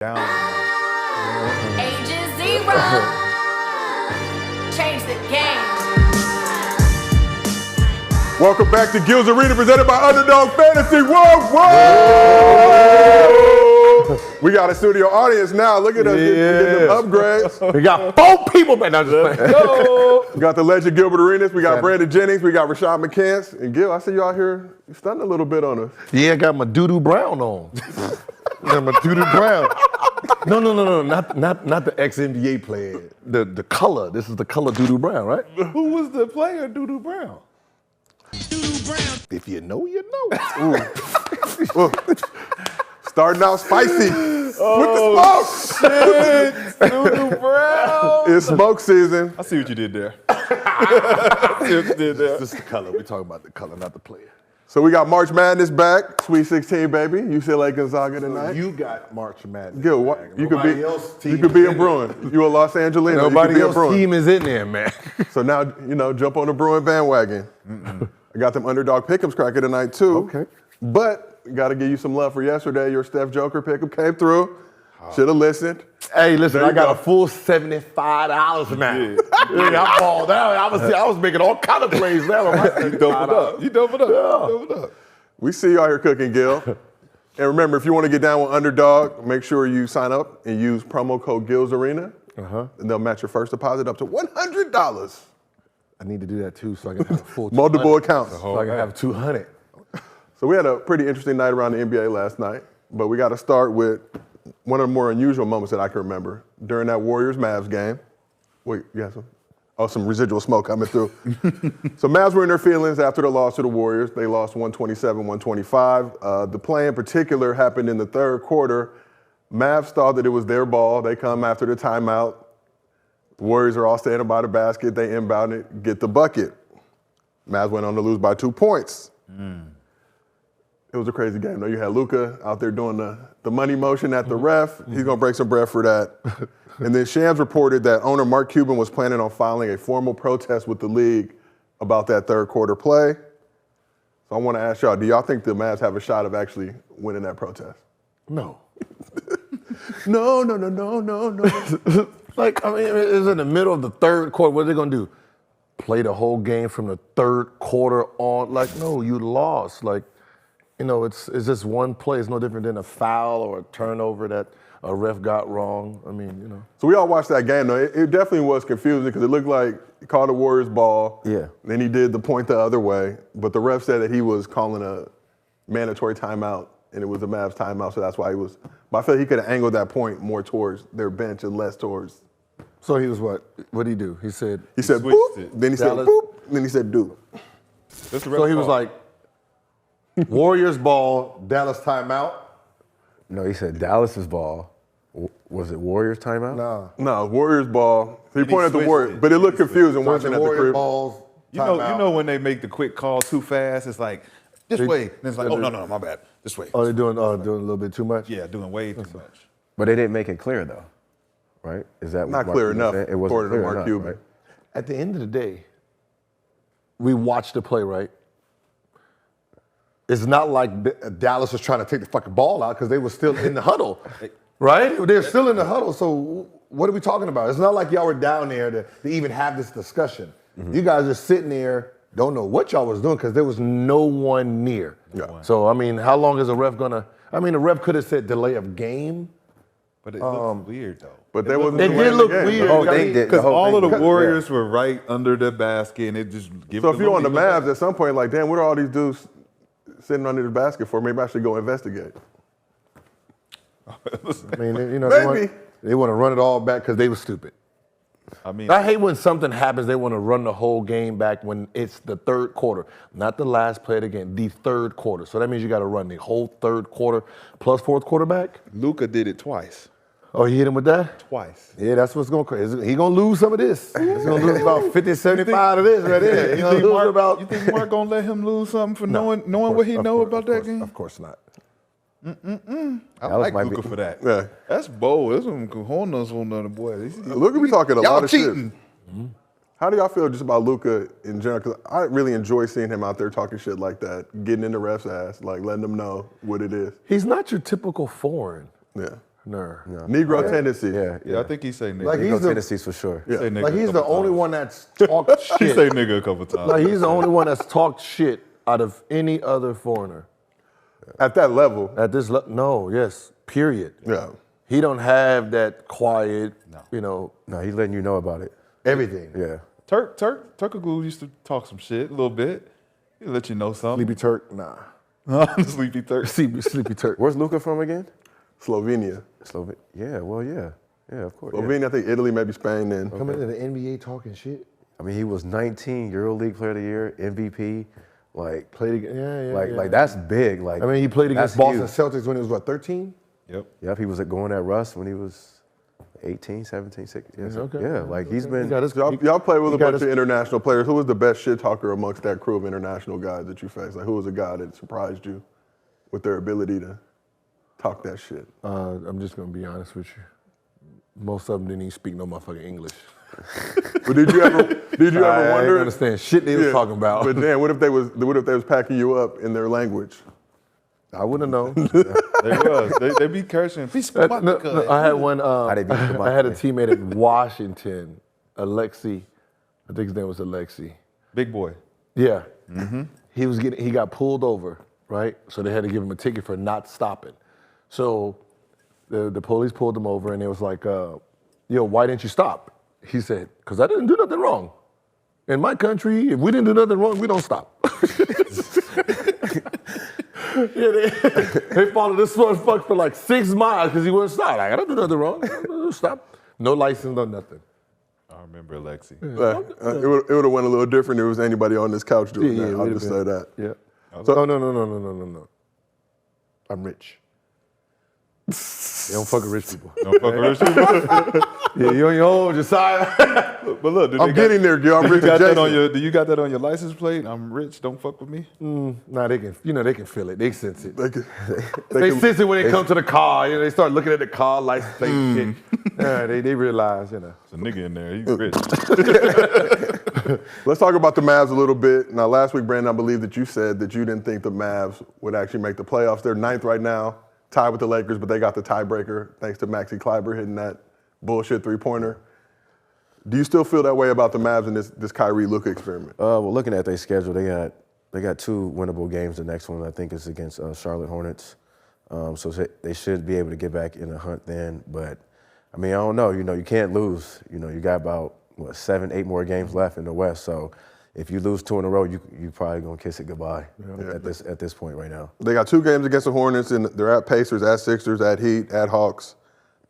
Down. Age is 0. Change the game. Welcome back to Gills Arena, presented by Underdog Fantasy. Whoa! We got a studio audience now. Look at us getting them upgrades. We got 4 people back now. Just playing. We got the legend Gilbert Arenas. We got Brandon Jennings. We got Rashad McCants. And Gil, I see you out here stunning a little bit on us. Yeah, I got my doo-doo brown on. Got my doo-doo brown. No, not the ex-NBA player. The color. This is the color doo-doo brown, right? Who was the player, Doo-Doo Brown? Doo-Doo Brown. If you know, you know. Starting out spicy with the smoke. Shit, Doo-Doo Brown. It's smoke season. I see what you did there. I see what you did there. This is the color. We're talking about the color, not the player. So we got March Madness back, Sweet 16, baby. UCLA Gonzaga tonight. You got March Madness. Gil, you could be a Bruin. You a Los Angelino. Nobody else's else's team is in there, man. So now, jump on the Bruin bandwagon. I got them underdog pick'ems cracking tonight too. Okay. But got to give you some love for yesterday. Your Steph Joker pick'em came through. Should have listened. Hey, listen, I got go. a full $75 now. Yeah, I balled out. I was making all kind of plays now. You doubled up. We see you out here cooking, Gil. And remember, if you want to get down with Underdog, make sure you sign up and use promo code GillsArena. And they'll match your first deposit up to $100. I need to do that too, so I can have a full Multiple accounts. So I can have 200. So we had a pretty interesting night around the NBA last night, but we got to start with one of the more unusual moments that I can remember during that Warriors-Mavs game. Wait, you have some? Oh, some residual smoke coming through. So Mavs were in their feelings after the loss to the Warriors. They lost 127-125. The play in particular happened in the third quarter. Mavs thought that it was their ball. They come after the timeout. The Warriors are all standing by the basket. They inbound it, get the bucket. Mavs went on to lose by 2 points. It was a crazy game. You had Luka out there doing the money motion at the ref. He's going to break some bread for that. And then Shams reported that owner Mark Cuban was planning on filing a formal protest with the league about that third quarter play. So I want to ask y'all, do y'all think the Mavs have a shot of actually winning that protest? No. No. Like, I mean, it's in the middle of the third quarter. What are they going to do? Play the whole game from the third quarter on? Like, no, you lost. Like, it's just one play. It's no different than a foul or a turnover that a ref got wrong. I mean, So we all watched that game, though. It definitely was confusing because it looked like he called the Warriors ball. Yeah. Then he did the point the other way. But the ref said that he was calling a mandatory timeout, and it was a Mavs timeout, so that's why he was. But I feel like he could have angled that point more towards their bench and less towards. So he was what? What did he do? He said boop. it. Then he said boop. Then he said do. So he was like, Warriors ball, Dallas timeout. No, he said Dallas's ball. Was it Warriors timeout? No, Warriors ball. So he pointed at the switched Warriors, it. but it looked confusing So watching at the Warriors crib. balls, You timeout. know when they make the quick call too fast, it's like, this way. And it's like, oh, no, my bad. This way. Oh, they're doing a little bit too much? Yeah, doing way too much. But they didn't make it clear though, right? Is that what Not Mark clear Cuban enough, said? It wasn't according to clear Mark enough, Cuban. right? At the end of the day, we watched the play, right? It's not like Dallas was trying to take the fucking ball out because they were still in the huddle, right? They're still in the huddle, so what are we talking about? It's not like y'all were down there to even have this discussion. You guys are sitting there, don't know what y'all was doing because there was no one near. Yeah. So, I mean, how long is a ref gonna, the ref could have said delay of game. But it looked weird, though. But they wasn't It doing did in the look game. weird. The whole thing did. Because all of the thing- Warriors were right under the basket, and it just gave So if you're on the Mavs, at some point, like, damn, what are all these dudes sitting under the basket for? Maybe I should go investigate. I mean, Maybe. they want to run it all back because they were stupid. I mean, I hate when something happens, they want to run the whole game back when it's the third quarter, not the last play of the game, the third quarter. So that means you got to run the whole third quarter plus fourth quarter back. Luka did it twice. Oh, he hit him with that? Twice. Yeah, that's what's going to crazy. He's going to lose some of this. He's going to lose about 50, 75 of this right there. He's going to lose about. You think Mark gonna let him lose something for knowing what he know about that game? Of course not. I like Luka for that. Yeah. That's bold. That's some cojones on the boy. Luka be talking a Y'all lot of cheating. shit. How do y'all feel just about Luka in general? Because I really enjoy seeing him out there talking shit like that, getting in the ref's ass, like letting them know what it is. He's not your typical foreign. Yeah. Negro tendencies. Yeah. I think he say nigga. Like, He he's Ego the- tendencies for sure. say nigga Like a he's the couple only times. one that's talked He shit. say nigga a couple times. Like he's the only one that's talked shit out of any other foreigner At that level, at this level. No, yes, period. yeah. He don't have that quiet, you know, No, he's letting you know about it. everything. Yeah. Turkoglu used to talk some shit a little bit. He'll let you know something. Sleepy Turk, nah. Sleepy Turk. Sleepy Turk. Where's Luka from again? Slovenia. Yeah, well, yeah. Yeah, of course. Yeah. Slovenia, I think Italy, maybe Spain then. Coming into the NBA talking shit. I mean, he was 19 EuroLeague Player of the Year, MVP. Like, Played against, yeah. like that's big. Like, I mean, he played against that's Boston huge. Celtics when he was, what, 13? Yep. Yep, he was going at Russ when he was 18, 17, 16. Yeah, Okay. yeah, like he's been. He got his, Y'all play with he a got bunch his- of international players. Who was the best shit talker amongst that crew of international guys that you faced? Like, who was a guy that surprised you with their ability to talk that shit? I'm just gonna be honest with you. Most of them didn't even speak no motherfucking English. But did you ever I didn't wonder? understand shit they was Yeah, talking about. But then, what if they was packing you up in their language? I wouldn't have known. They was. They be cursing. I had one. they beat them up? I had a teammate at Washington, Alexi. I think his name was Alexi. Big boy. Yeah. He got pulled over, right? So they had to give him a ticket for not stopping. So the police pulled him over and it was like, yo, why didn't you stop? He said, because I didn't do nothing wrong. In my country, if we didn't do nothing wrong, we don't stop. They followed this motherfucker for like 6 miles because he wouldn't stop. Like, I don't do nothing wrong. I don't stop. No license, no nothing. I remember Alexi. It would have went a little different if it was anybody on this couch doing Yeah, that. it I'll would've just been. say that. Yeah. So, no. I'm rich. They don't fuck with rich people. Don't fuck with rich people. Yeah, you on your own, Josiah. But look, I'm getting there, Gil. I'm Do you rich got that on adjacent. your? Do you got that on your license plate? I'm rich. Don't fuck with me. Nah, they can feel it. They sense it. They can- They sense it when they come to the car. You know, they start looking at the car license plate and shit. Yeah, they realize, you know. There's a nigga in there. He's rich. Let's talk about the Mavs a little bit. Now, last week, Brandon, I believe that you said that you didn't think the Mavs would actually make the playoffs. They're 9th right now, tied with the Lakers, but they got the tiebreaker thanks to Maxi Kleber hitting that bullshit three-pointer. Do you still feel that way about the Mavs and this Kyrie Luka experiment? Well, looking at their schedule, they got 2 winnable games. The next one, I think, is against Charlotte Hornets. So they should be able to get back in the hunt then. But, I mean, I don't know. You know, you can't lose. You know, you got about, 7, 8 more games left in the West. So if you lose 2 in a row, you probably going to kiss it goodbye at this point right now. They got 2 games against the Hornets, and they're at Pacers, at Sixers, at Heat, at Hawks.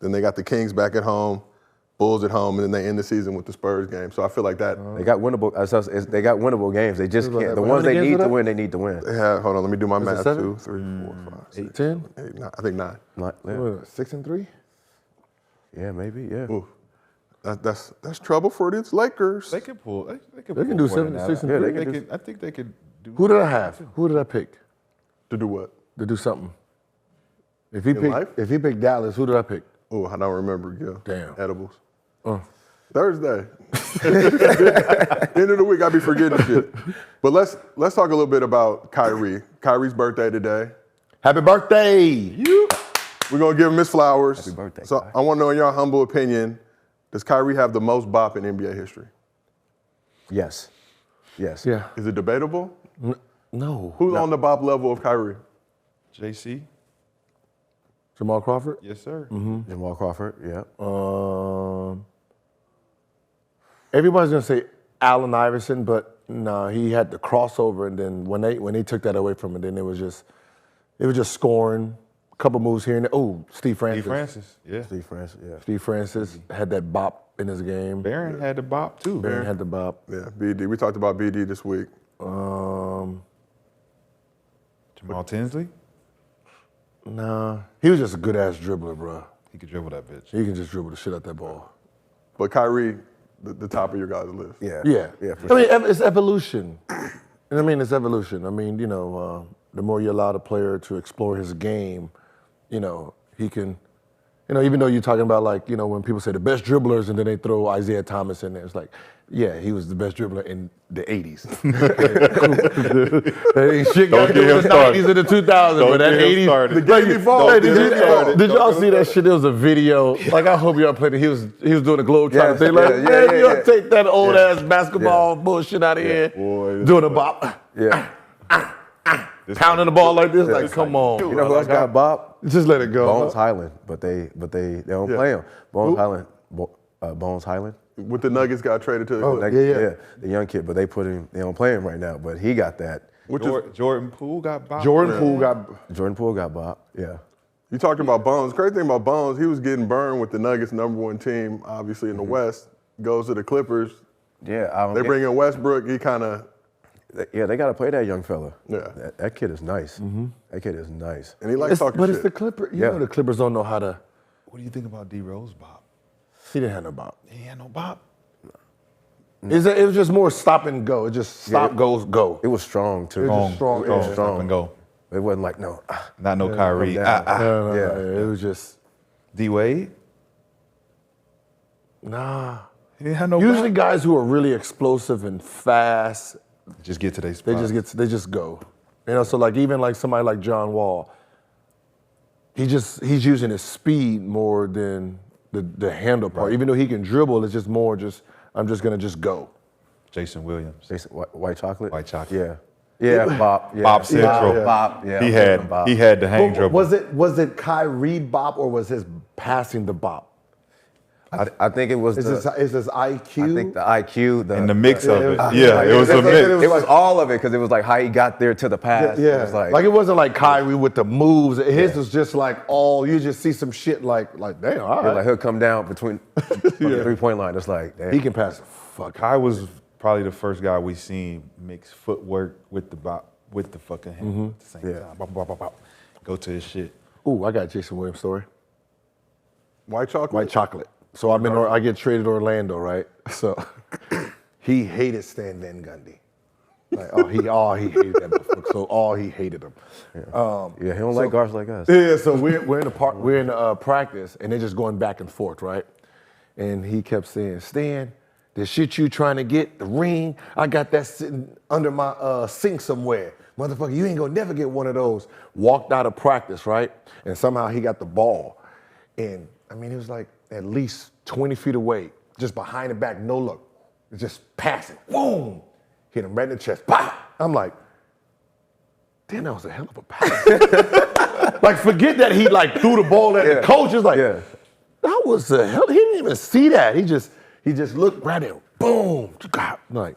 Then they got the Kings back at home, Bulls at home, and then they end the season with the Spurs game. So I feel like that. They got winnable. They got winnable games. They just can't. The ones they need to win, they need to win. Hold on, let me do my math. 7? 2, 3, 4, 5, 6, 10? 8, 9. I think 9. Yeah. 6 and 3? Yeah, maybe. Yeah. Ooh. That's trouble for these Lakers. They can pull. They can do pull 7, 6 and 3. I think they could do. Who did I have? Who did I pick To do what? to do something? If he life? picked Dallas, who did I pick? Oh, I don't remember. Yeah. Damn. Edibles. Thursday. End of the week, I be forgetting shit. But let's talk a little bit about Kyrie. Kyrie's birthday today. Happy birthday! We're gonna give him his flowers. Happy birthday, So Kai. I want to know, in your humble opinion, does Kyrie have the most bop in NBA history? Yes. Yes. Yeah. Is it debatable? No. Who's on the bop level of Kyrie? JC. Jamal Crawford? Yes, sir. Jamal Crawford. Yeah. Everybody's gonna say Allen Iverson, but no, he had the crossover, and then when they took that away from him, then it was just scoring, a couple moves here and there. Oh, Steve Francis. Steve Francis. Yeah. Steve Francis. Yeah. Steve Francis had that bop in his game. Barron had the bop too. Barron had the bop. Yeah, BD. We talked about BD this week. Jamal Tinsley. Nah, he was just a good ass dribbler, bro. He could dribble that bitch. He can just dribble the shit out that ball. But Kyrie, the top of your guys' list. Yeah. Yeah. Yeah. For I mean, it's evolution. And I mean, it's evolution. I mean, the more you allow the player to explore his game, he can. even though you're talking about like, when people say the best dribblers and then they throw Isaiah Thomas in there, it's like, yeah, he was the best dribbler in the 80s. That ain't shit got to do with the 90s and the 2000s, but that 80s. The game before. Hey, did y'all see that shit? There was a video. Like, I hope y'all played it. He was doing a globe trotting thing. Like, you take that old ass basketball bullshit out of here. Boy, doing a bop. Yeah. Pounding the ball like this. Like, come on. You know who else got Bob? Just let it go. Bones Highland, but they don't play him. Bones Highland. Bones Highland. With the Nuggets got traded to the Yeah, the young kid, but they don't play him right now. But he got that. Jordan Poole got Bob. Jordan Poole got Bob. Yeah. You talking about Bones. Crazy thing about Bones, he was getting burned with the Nuggets' #1 team, obviously in the West. Goes to the Clippers. Yeah. They bring in Westbrook. He kind of. Yeah, they got to play that young fella. Yeah. That kid is nice. That kid is nice. And he likes talking but shit. it's the Clippers. You know the Clippers don't know how to. What do you think about D Rose Bob? He didn't have no Bob. He had no Bob. It was just more stop and go. It just stop, go. It was strong too. It was strong. It was Yeah. strong. Stop and go. It wasn't like no. Not no Kyrie. down. It was just D Wade. nah. He didn't have no Usually, Bob. guys who are really explosive and fast, Just get to their they spot. just go. So like even like somebody like John Wall, he's using his speed more than the handle part. Right. Even though he can dribble, it's just more I'm just gonna just go. Jason Williams. White chocolate. White chocolate. Yeah. Bob. Yeah. Bob Central. Bob. Yeah. He had the hang But dribble. was it Kyrie bop or was his passing the bop? I think it was Is this IQ? I think the IQ, and the mix of it. was- Yeah, it was a mix. It was all of it because it was like how he got there to the pass. Yeah, It was like it wasn't like Kyrie with the moves. His was just like you just see some shit like damn, all right. Like he'll come down between the 3-point line. It's like damn. He can pass the fuck. Kai was probably the first guy we seen mix footwork with the bop, with the fucking hand at the same time. Bop, bop, bop, bop. Go to his shit. Ooh, I got a Jason Williams story. White chocolate. White chocolate. So I get traded to Orlando, right? So he hated Stan Van Gundy. Like, he hated that motherfucker. So he hated him. Yeah, he don't like guards like us. Yeah, so we're in the park, we're in practice, and they're just going back and forth, right? And he kept saying, Stan, the shit you trying to get, the ring, I got that sitting under my sink somewhere. Motherfucker, you ain't gonna never get one of those. Walked out of practice, right? And somehow he got the ball. And I mean, it was like at least 20 feet away, just behind the back, no look. Just passing, boom. Hit him right in the chest, bah! I'm like, damn, that was a hell of a pass. Like, forget that he like threw the ball at the coach. It's like, that was a hell. He didn't even see that. He just looked right there, boom. God, like,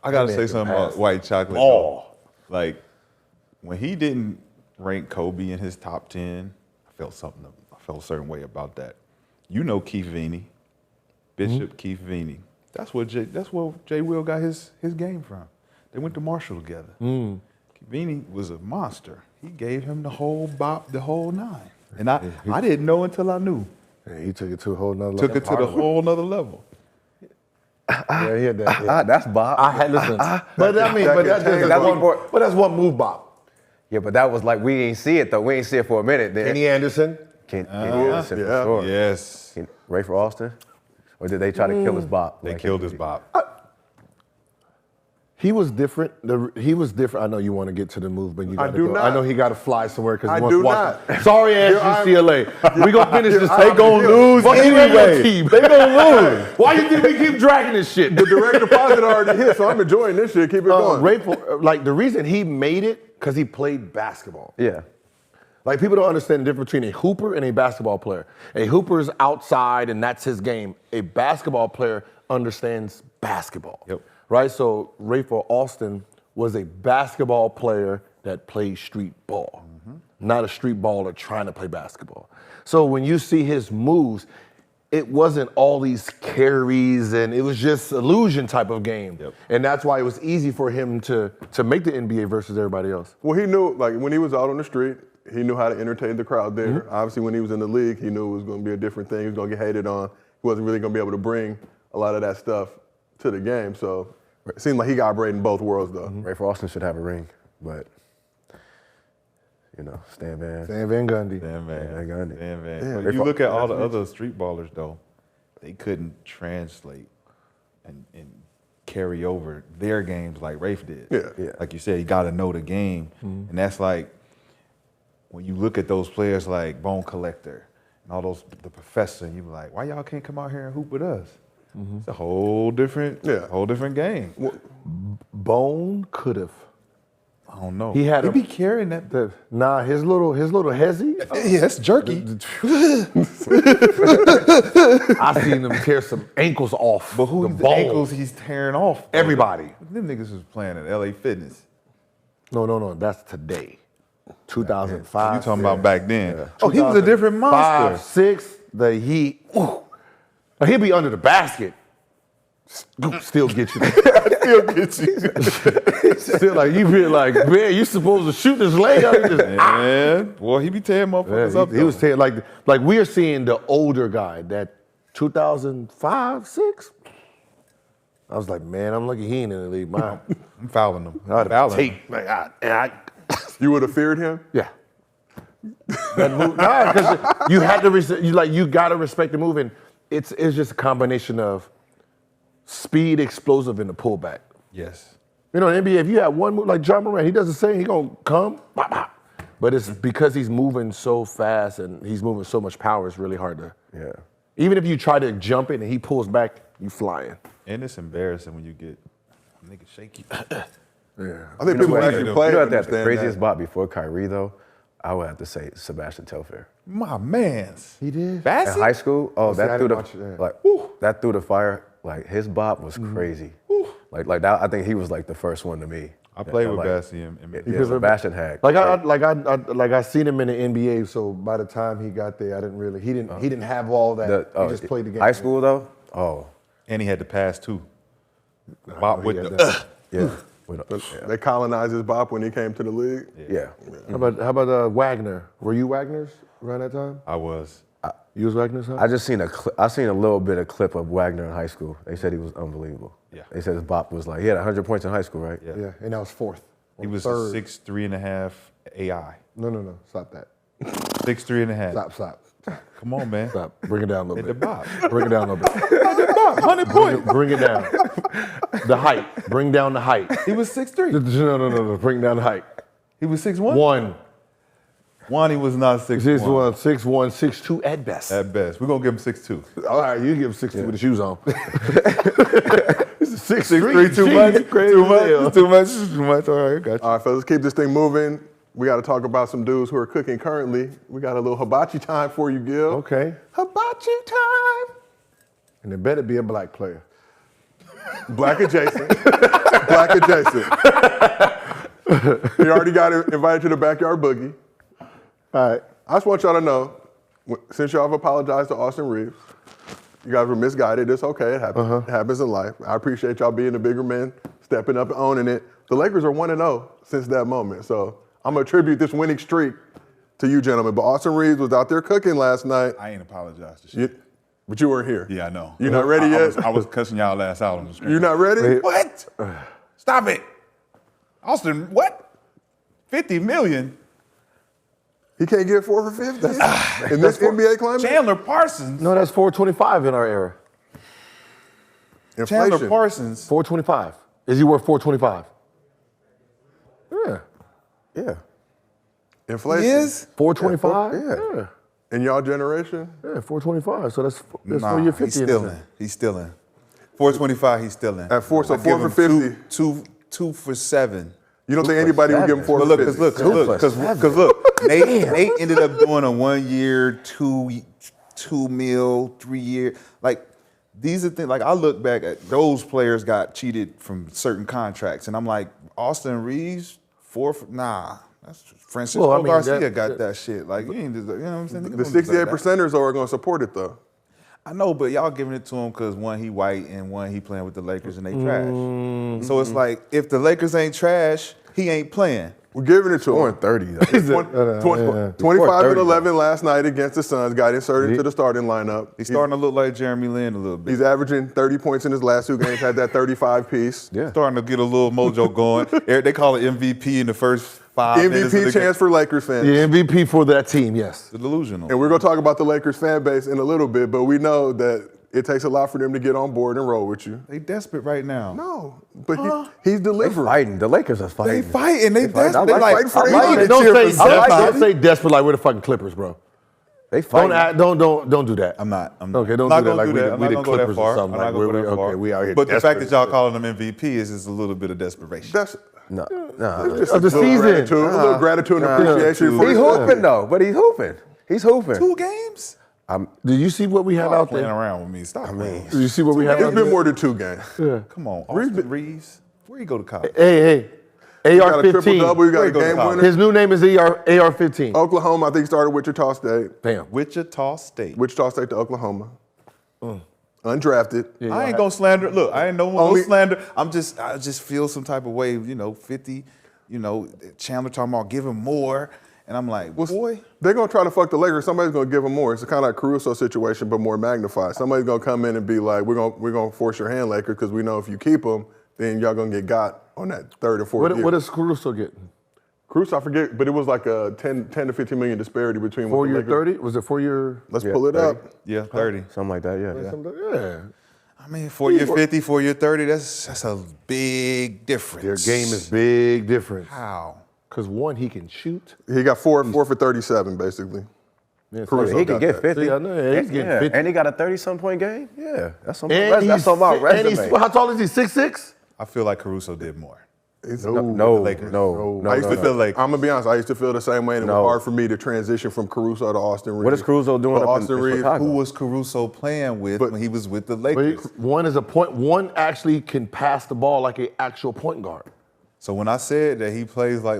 I gotta say man something can about pass. White Chocolate. Oh. Like, when he didn't rank Kobe in his top 10, I felt a certain way about that. You know Keith Veeney, Bishop Keith Veeney. That's where Jay Will got his game from. They went to Marshall together. Keith Veeney was a monster. He gave him the whole bop, the whole nine. And I didn't know until I knew. Yeah, he took it to a whole nother level. Took it to the whole nother level. Yeah, he had that. Yeah. That's Bob. I had listen, but I mean, that's one move, Bob. Yeah, but that was like we ain't see it though. We ain't see it for a minute. Then Kenny Anderson. Kenny Anderson for sure. Yes. Ray for Austin, or did they try to kill his Bob? They killed his bop. He was different. He was different. I know you want to get to the move, but you got to do go. not. I know he got to fly somewhere because I he wants do to watch. not. Sorry, ass UCLA. We gonna finish this. They gonna lose anyway. They gonna lose. Why you think we keep dragging this shit? The direct deposit already hit, so I'm enjoying this shit. Keep it going. Like the reason he made it because he played basketball. Yeah. Like people don't understand the difference between a hooper and a basketball player. A hooper's outside and that's his game. A basketball player understands basketball. Yep. Right? So Rayford Austin was a basketball player that played street ball, not a street baller trying to play basketball. So when you see his moves, it wasn't all these carries and it was just illusion type of game. Yep. And that's why it was easy for him to make the NBA versus everybody else. Well, he knew, like, when he was out on the street, he knew how to entertain the crowd there. Obviously, when he was in the league, he knew it was going to be a different thing. He was going to get hated on. He wasn't really going to be able to bring a lot of that stuff to the game. So it seemed like he got operating in both worlds, though. Ray for Austin should have a ring, but You know, Stan Van. Stan Van Gundy. Stan Van. Van Gundy. Stan Van. Yeah, But they you fought- look at all the other street ballers, though, they couldn't translate and carry over their games like Rafe did. Yeah. Like you said, you got to know the game. And that's like, when you look at those players like Bone Collector and all those, the professor, and you be like, why y'all can't come out here and hoop with us? It's a whole different game. Bone could have. I don't know. He had he a- be carrying that. His little hezzy. Yeah, that's jerky. I seen him tear some ankles off. But who the the bone. ankles he's tearing off? though? Everybody. Them niggas was playing at LA Fitness. No. That's today. 2005. You talking about back then? Oh, he was a different 5, monster. 6. The Heat. Ooh. He'd be under the basket. Still get you. Still get you. Still like you be like, man, you supposed to shoot this layup. You just, Man, boy, he be tearing motherfuckers up. he was saying like we are seeing the older guy that 2005, 6. I was like, man, I'm lucky he ain't in the league. Man, I'm fouling him. I'd Fouling him. take like You would have feared him? yeah. Because you had to you gotta respect the move, and it's just a combination of speed, explosive, and the pullback. Yes. You know, in the NBA, if you have one move like John Morant, he does the same. He gonna come, bop, bop. But it's because he's moving so fast and he's moving so much power. It's really hard to. Yeah. Even if you try to jump it and he pulls back, you flying. And it's embarrassing when you get niggas shaky. Yeah. I think people actually play. You know what the understand craziest that. bot before Kyrie though? I would have to say Sebastian Telfair. My man's. He did. In Bassett? high school, see, I that through didn't the watch that. like that through the fire. Like his bop was crazy. Like that. I think he was like the first one to me. I played with like, Bassett and Yeah, Sebastian had. I seen him in the NBA. So by the time he got there, I didn't really. He didn't have all that. He just played the game. High school though. Oh And he had to pass too. Bop with he had the. yeah. Yeah. They colonized his bop when he came to the league. Yeah. How about Wagner? Were you Wagner's around that time? I was. You was Wagner's? Huh? I just seen I seen a little bit of clip of Wagner in high school. They said he was unbelievable. Yeah. They said his bop was like he had 100 points in high school, right? Yeah. Yeah, and that was fourth. He was third. 6'3.5" AI. No. Stop that. 6'3.5". Stop. Come on, man. Stop. Bring it down a little Hit the bit. bop. Bring it down a little bit. 100 points. Bring it down. The height. Bring down the height. He was 6'3". No. Bring down the height. He was 6'1". One. He was not 6'1". 6'1", 6'2" at best. At best. We're going to give him 6'2". All right, you give him 6'2" with the shoes on. This is 6'3", too much? Too much. All right, got you. All right, fellas, keep this thing moving. We got to talk about some dudes who are cooking currently. We got a little hibachi time for you, Gil. Okay. Hibachi time. And it better be a black player. Black adjacent. Black adjacent. He already got invited to the backyard boogie. All right. I just want y'all to know, since y'all have apologized to Austin Reaves, you guys were misguided. It's okay. It happens. It happens in life. I appreciate y'all being the bigger men, stepping up and owning it. The Lakers are 1-0 since that moment. So I'm going to attribute this winning streak to you gentlemen. But Austin Reaves was out there cooking last night. I ain't apologized to shit. But you weren't here. Yeah, I know. You not ready yet? I was cussing y'all ass out on the screen. You not ready? What? Stop it. Austin, what? 50 million? He can't get 4 for 50 in this NBA climate? Chandler Parsons. No, that's 425 in our era. Inflation. Chandler Parsons. 425. Is he worth 425? Yeah. Yeah. Inflation. He is? 425? Yeah. In y'all generation? Yeah, 425. So that's Nah, for your 50. he's still in. He's still in. 425, he's still in. At 4, so I'd 4 give for him 50. two for 7. You don't think anybody would give him 4 But for look, 50? because look, Nate ended up doing a 1 year, 2 mil, 3 year. Like, these are things, like I look back at those players got cheated from certain contracts. And I'm like, Austin Reaves, 4 for, nah. That's Francisco Well, I mean, Garcia got that shit. Like, you ain't deserve, you know what I'm saying? Niggas The don't deserve 68 that. percenters are going to support it, though. I know, but y'all giving it to him because one, he white, and one, he playing with the Lakers and they trash. So it's like, if the Lakers ain't trash, he ain't playing. We're giving it to Scoring him. 30 though. 25 and 30, 11 last night against the Suns. Got inserted into the starting lineup. He's starting to look like Jeremy Lin a little bit. He's averaging 30 points in his last 2 games. Had that 35 piece. Yeah. Starting to get a little mojo going. They call it MVP in the first 5 minutes of MVP the chance for Lakers fans. The MVP for that team, yes. game. Delusional. And we're going to talk about the Lakers fan base in a little bit, but we know that it takes a lot for them to get on board and roll with you. They desperate right now. No, but he's They delivering. fighting. The Lakers are fighting. They fighting. They fighting. desperate. They I like, like fighting for I their like team. to cheer for somebody. Don't say desperate like we're the fucking Clippers, bro. They fighting. Don't do that. I'm not. Okay, don't I'm not do that gonna like do we that. the I'm not gonna go that Clippers or far. something. I'm not Like, gonna go that okay, far. we out here But the fact that desperate. y'all calling them MVP is just a little bit of desperation. That's No. just Of the a little season. gratitude, a little gratitude and appreciation for He's his hooping though, but he's hooping. He's hooping. 2 games? Do you see what we have out Playing there? around with me. Stop. Playing. Do you see what we have It's out been there? more than 2 games. Come on, Austin Reaves. Where you go to college? Hey, You got a triple AR-15. double, you got Where a you go to game college? winner. His new name is AR-15. Oklahoma, I think he started Wichita State. Damn. Wichita State. Wichita State to Oklahoma. Undrafted. I ain't gonna slander. Look, I ain't no one Only- gonna slander. I just feel some type of way. 50. Chandler talking about giving more, and I'm like, boy. They're going to try to fuck the Lakers. Somebody's going to give them more. It's kind of like Caruso situation, but more magnified. Somebody's going to come in and be like, we're going to force your hand, Lakers, because we know if you keep them, then y'all going to get got on that 3rd or 4th year. What is Caruso getting? Caruso, I forget, but it was like a 10 to 15 million disparity between what the 4-year Lakers- 30? Was it 4-year? Let's Yeah, pull it 30. up. Yeah, 30. Something like that, yeah. Yeah. I mean, 4-year 50, 4-year 30. That's a big difference. Their game is big difference. How? Because one, he can shoot. He got 4 for 37, basically. Yeah, Caruso He got can get that. 50. See, I know, yeah, he's getting 50. And he got a 30-some point game? Yeah. That's on And my, that's on my and he's, resume. how tall is he? 6'6"? I feel like Caruso did more. No, Lakers. no. I used to feel like- I'm gonna be honest. I used to feel the same way, and it No. was hard for me to transition from Caruso to Austin Reeves. What is Caruso doing But up in Austin Reeves, Chicago? Who was Caruso playing with when he was with the Lakers? One is a point. One actually can pass the ball like an actual point guard. So when I said that he plays like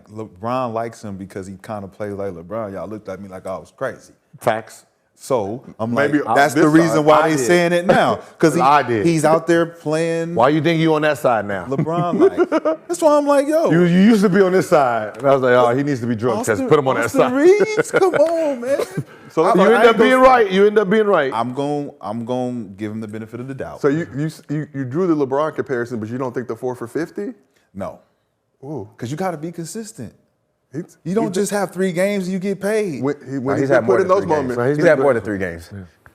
LeBron likes him because he kind of plays like LeBron, y'all looked at me like I was crazy. Facts. So I'm Maybe like, that's this the reason side, why I they did. saying it now. Because I did. he's out there playing Why you think you on that side now? LeBron like. That's why I'm like, yo. You used to be on this side. And I was like, oh, he needs to be drug tested. Put him on that Austin side. Reaves, come on, man. So You end up being right. You end up being right. I'm going to give him the benefit of the doubt. So you drew the LeBron comparison, but you don't think the 4 for 50? No. Ooh. Because you got to be consistent. He's- You don't just have 3 games and you get paid. When He's he's had more put in than those 3 games. moments. Right, He's had more than 3 games.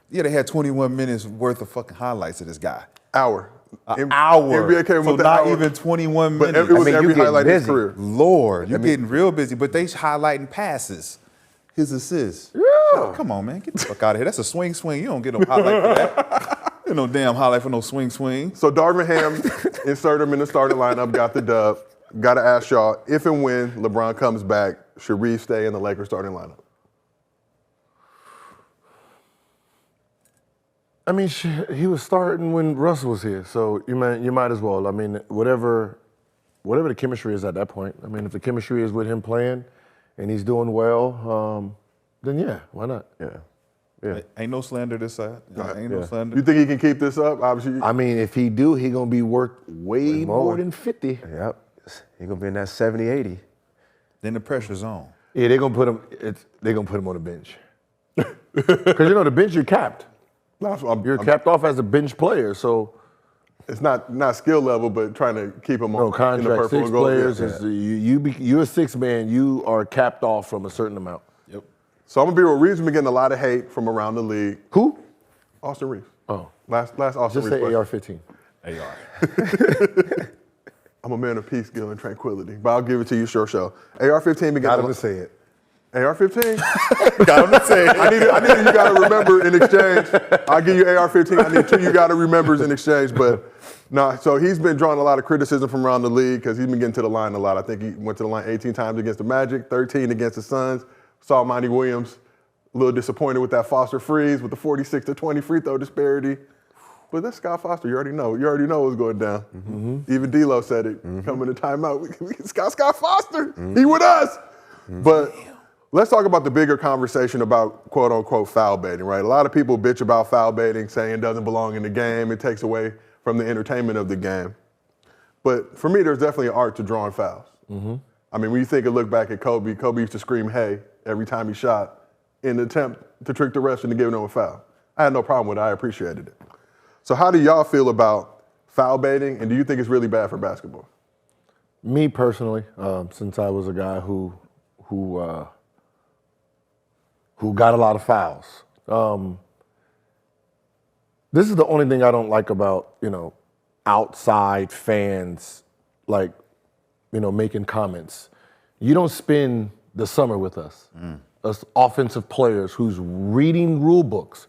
Yeah, they had 21 minutes worth of fucking highlights of this guy. Hour. Hour. NBA came so with the not hour. even 21 But minutes. it was I mean, you every getting highlight of his busy. career. Lord, you're getting real busy, but they highlighting passes. His assists. Yeah. Come on, man. Get the fuck out of here. That's a swing. You don't get no highlight for that. Ain't no damn highlight for no swing. So Darvin Ham inserted him in the starting lineup, got the dub. Got to ask y'all, if and when LeBron comes back, should Reeves stay in the Lakers starting lineup? I mean, he was starting when Russ was here, so you might as well. I mean, whatever the chemistry is at that point. I mean, if the chemistry is with him playing and he's doing well, then yeah, why not? Yeah. Ain't no slander this side. Ain't no slander. You think he can keep this up? Obviously, I mean, if he do, he gonna be worth way more than 50. Yep. He's going to be in that 70, 80. Then the pressure's on. Yeah, they're gonna put him. They're gonna put him on the bench. Because the bench you're capped. You're capped off as a bench player, so it's not skill level, but trying to keep him no in the contract. purple 6 and gold. players Yeah. is you're a 6 man. You are capped off from a certain amount. Yep. So I'm gonna be real. Reeves been getting a lot of hate from around the league. Who? Austin Reeves. Oh, Last Austin just Reeves. say question. AR-15. I'm a man of peace, skill, and tranquility. But I'll give it to you, sure show. AR-15 been Got getting him to say it. AR-15? Got him to say it. I need you got to remember in exchange. I'll give you AR-15. I need 2 you got to remembers in exchange. But no, so he's been drawing a lot of criticism from around the league because he's been getting to the line a lot. I think he went to the line 18 times against the Magic, 13 against the Suns. Saw Monty Williams a little disappointed with that Foster freeze with the 46 to 20 free throw disparity. But that's Scott Foster. You already know. You already know what's going down. Mm-hmm. Even D'Lo said it. Coming to timeout. We Scott Foster. He with us. But let's talk about the bigger conversation about quote unquote foul baiting, right? A lot of people bitch about foul baiting, saying it doesn't belong in the game. It takes away from the entertainment of the game. But for me, there's definitely an art to drawing fouls. I mean, when you think and look back at Kobe used to scream, "Hey," every time he shot in an attempt to trick the refs into giving him a foul. I had no problem with it. I appreciated it. So how do y'all feel about foul baiting, and do you think it's really bad for basketball? Me personally, since I was a guy who got a lot of fouls. This is the only thing I don't like about, outside fans, like, making comments. You don't spend the summer with us, us offensive players who's reading rule books,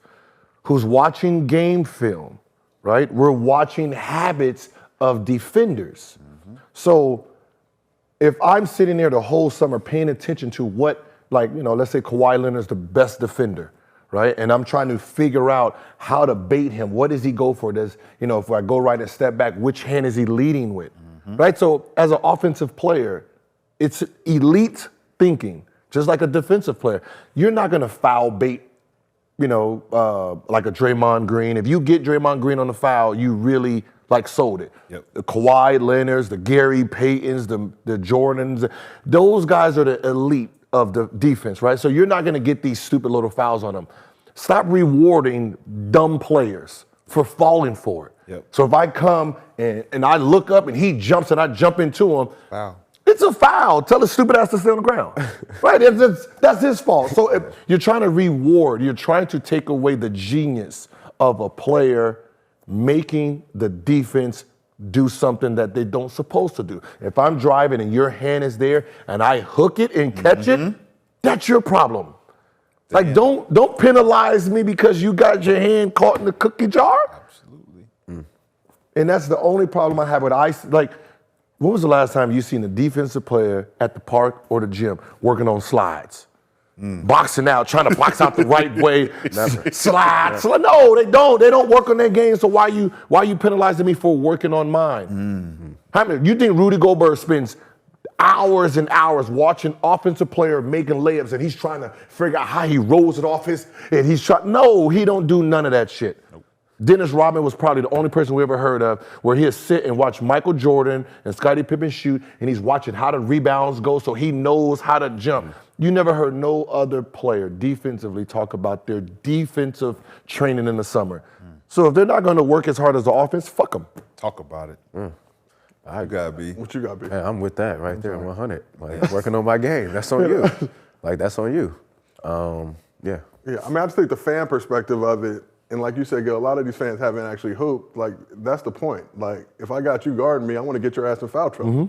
who's watching game film, right? We're watching habits of defenders. So if I'm sitting there the whole summer paying attention to what, let's say Kawhi Leonard's the best defender, right? And I'm trying to figure out how to bait him. What does he go for? Does, if I go right and step back, which hand is he leading with, right? So as an offensive player, it's elite thinking, just like a defensive player. You're not going to foul bait, like a Draymond Green. If you get Draymond Green on the foul, you really sold it. Yep. The Kawhi Leonards, the Gary Paytons, the Jordans, those guys are the elite of the defense, right? So you're not going to get these stupid little fouls on them. Stop rewarding dumb players for falling for it. Yep. So if I come and I look up and he jumps and I jump into him, Foul. it's a foul. Tell the stupid ass to stay on the ground, right? That's his fault. So if you're trying to reward, you're trying to take away the genius of a player making the defense do something that they don't supposed to do. If I'm driving and your hand is there and I hook it and catch it, that's your problem. Like don't penalize me because you got your hand caught in the cookie jar. Absolutely. And that's the only problem I have with ice. Like, when was the last time you seen a defensive player at the park or the gym working on slides? Boxing out, trying to box out the right way, slide. No, they don't. They don't work on their game. So why you penalizing me for working on mine? How many? You think Rudy Gobert spends hours and hours watching offensive player making layups and he's trying to figure out how he rolls it off and he's trying? No, he don't do none of that shit. Nope. Dennis Rodman was probably the only person we ever heard of where he'd sit and watch Michael Jordan and Scottie Pippen shoot, and he's watching how the rebounds go so he knows how to jump. You never heard no other player defensively talk about their defensive training in the summer. So if they're not going to work as hard as the offense, fuck them. Talk about it. I gotta be. What you got, B? Hey, I'm with that right there, 100. Working on my game. That's on you. That's on you. Yeah. Yeah, I mean, I just think the fan perspective of it, and like you said, Gil, a lot of these fans haven't actually hooped. Like, that's the point. Like, if I got you guarding me, I want to get your ass in foul trouble.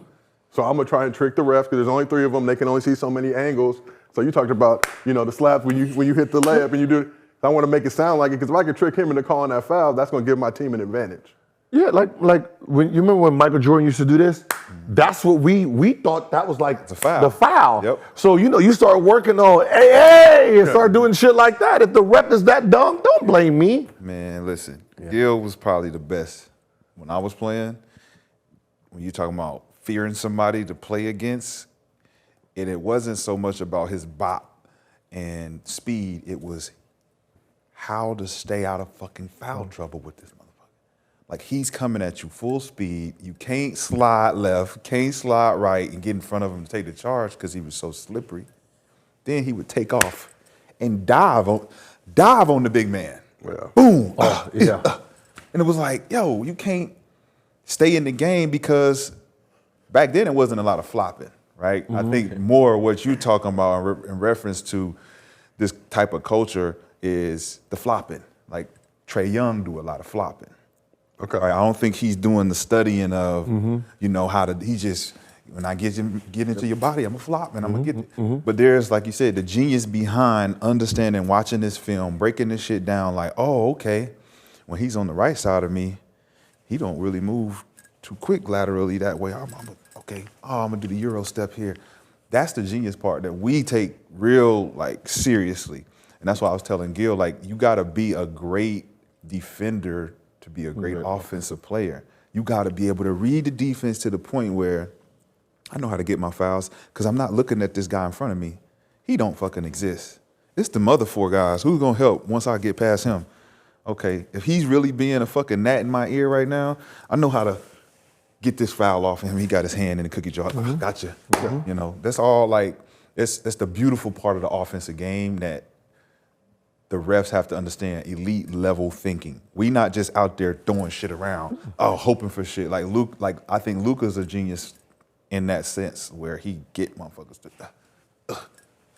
So I'm going to try and trick the refs because there's only 3 of them. They can only see so many angles. So you talked about, the slaps when you hit the layup and you do it. I want to make it sound like it because if I can trick him into calling that foul, that's going to give my team an advantage. Yeah, like when you remember when Michael Jordan used to do this? That's what we thought that was like a foul. The foul. Yep. So you start working on hey, and start doing shit like that. If the rep is that dumb, don't blame me. Man, listen, Gil was probably the best when I was playing. When you're talking about fearing somebody to play against, and it wasn't so much about his bop and speed, it was how to stay out of fucking foul trouble with this motherfucker. Like, he's coming at you full speed. You can't slide left, can't slide right, and get in front of him to take the charge because he was so slippery. Then he would take off and dive on the big man. Yeah. Boom. Yeah. And it was like, yo, you can't stay in the game because back then it wasn't a lot of flopping, right? I think more what you're talking about in reference to this type of culture is the flopping. Like, Trae Young do a lot of flopping. Okay. Right? I don't think he's doing the studying of, how to, he just, when I get into your body, I'm a flop and I'm gonna get it. But there's, like you said, the genius behind understanding, watching this film, breaking this shit down like, oh, okay, when he's on the right side of me, he don't really move too quick laterally that way. I'm gonna do the Euro step here. That's the genius part that we take real, seriously. And that's why I was telling Gil, you gotta be a great defender to be a great offensive player. You got to be able to read the defense to the point where I know how to get my fouls because I'm not looking at this guy in front of me. He don't fucking exist. It's the other 4 guys. Who's going to help once I get past him? Okay, if he's really being a fucking gnat in my ear right now, I know how to get this foul off him. He got his hand in the cookie jar. Gotcha. That's all that's the beautiful part of the offensive game that the refs have to understand, elite level thinking. We not just out there throwing shit around, hoping for shit. I think Luka's a genius in that sense where he get motherfuckers to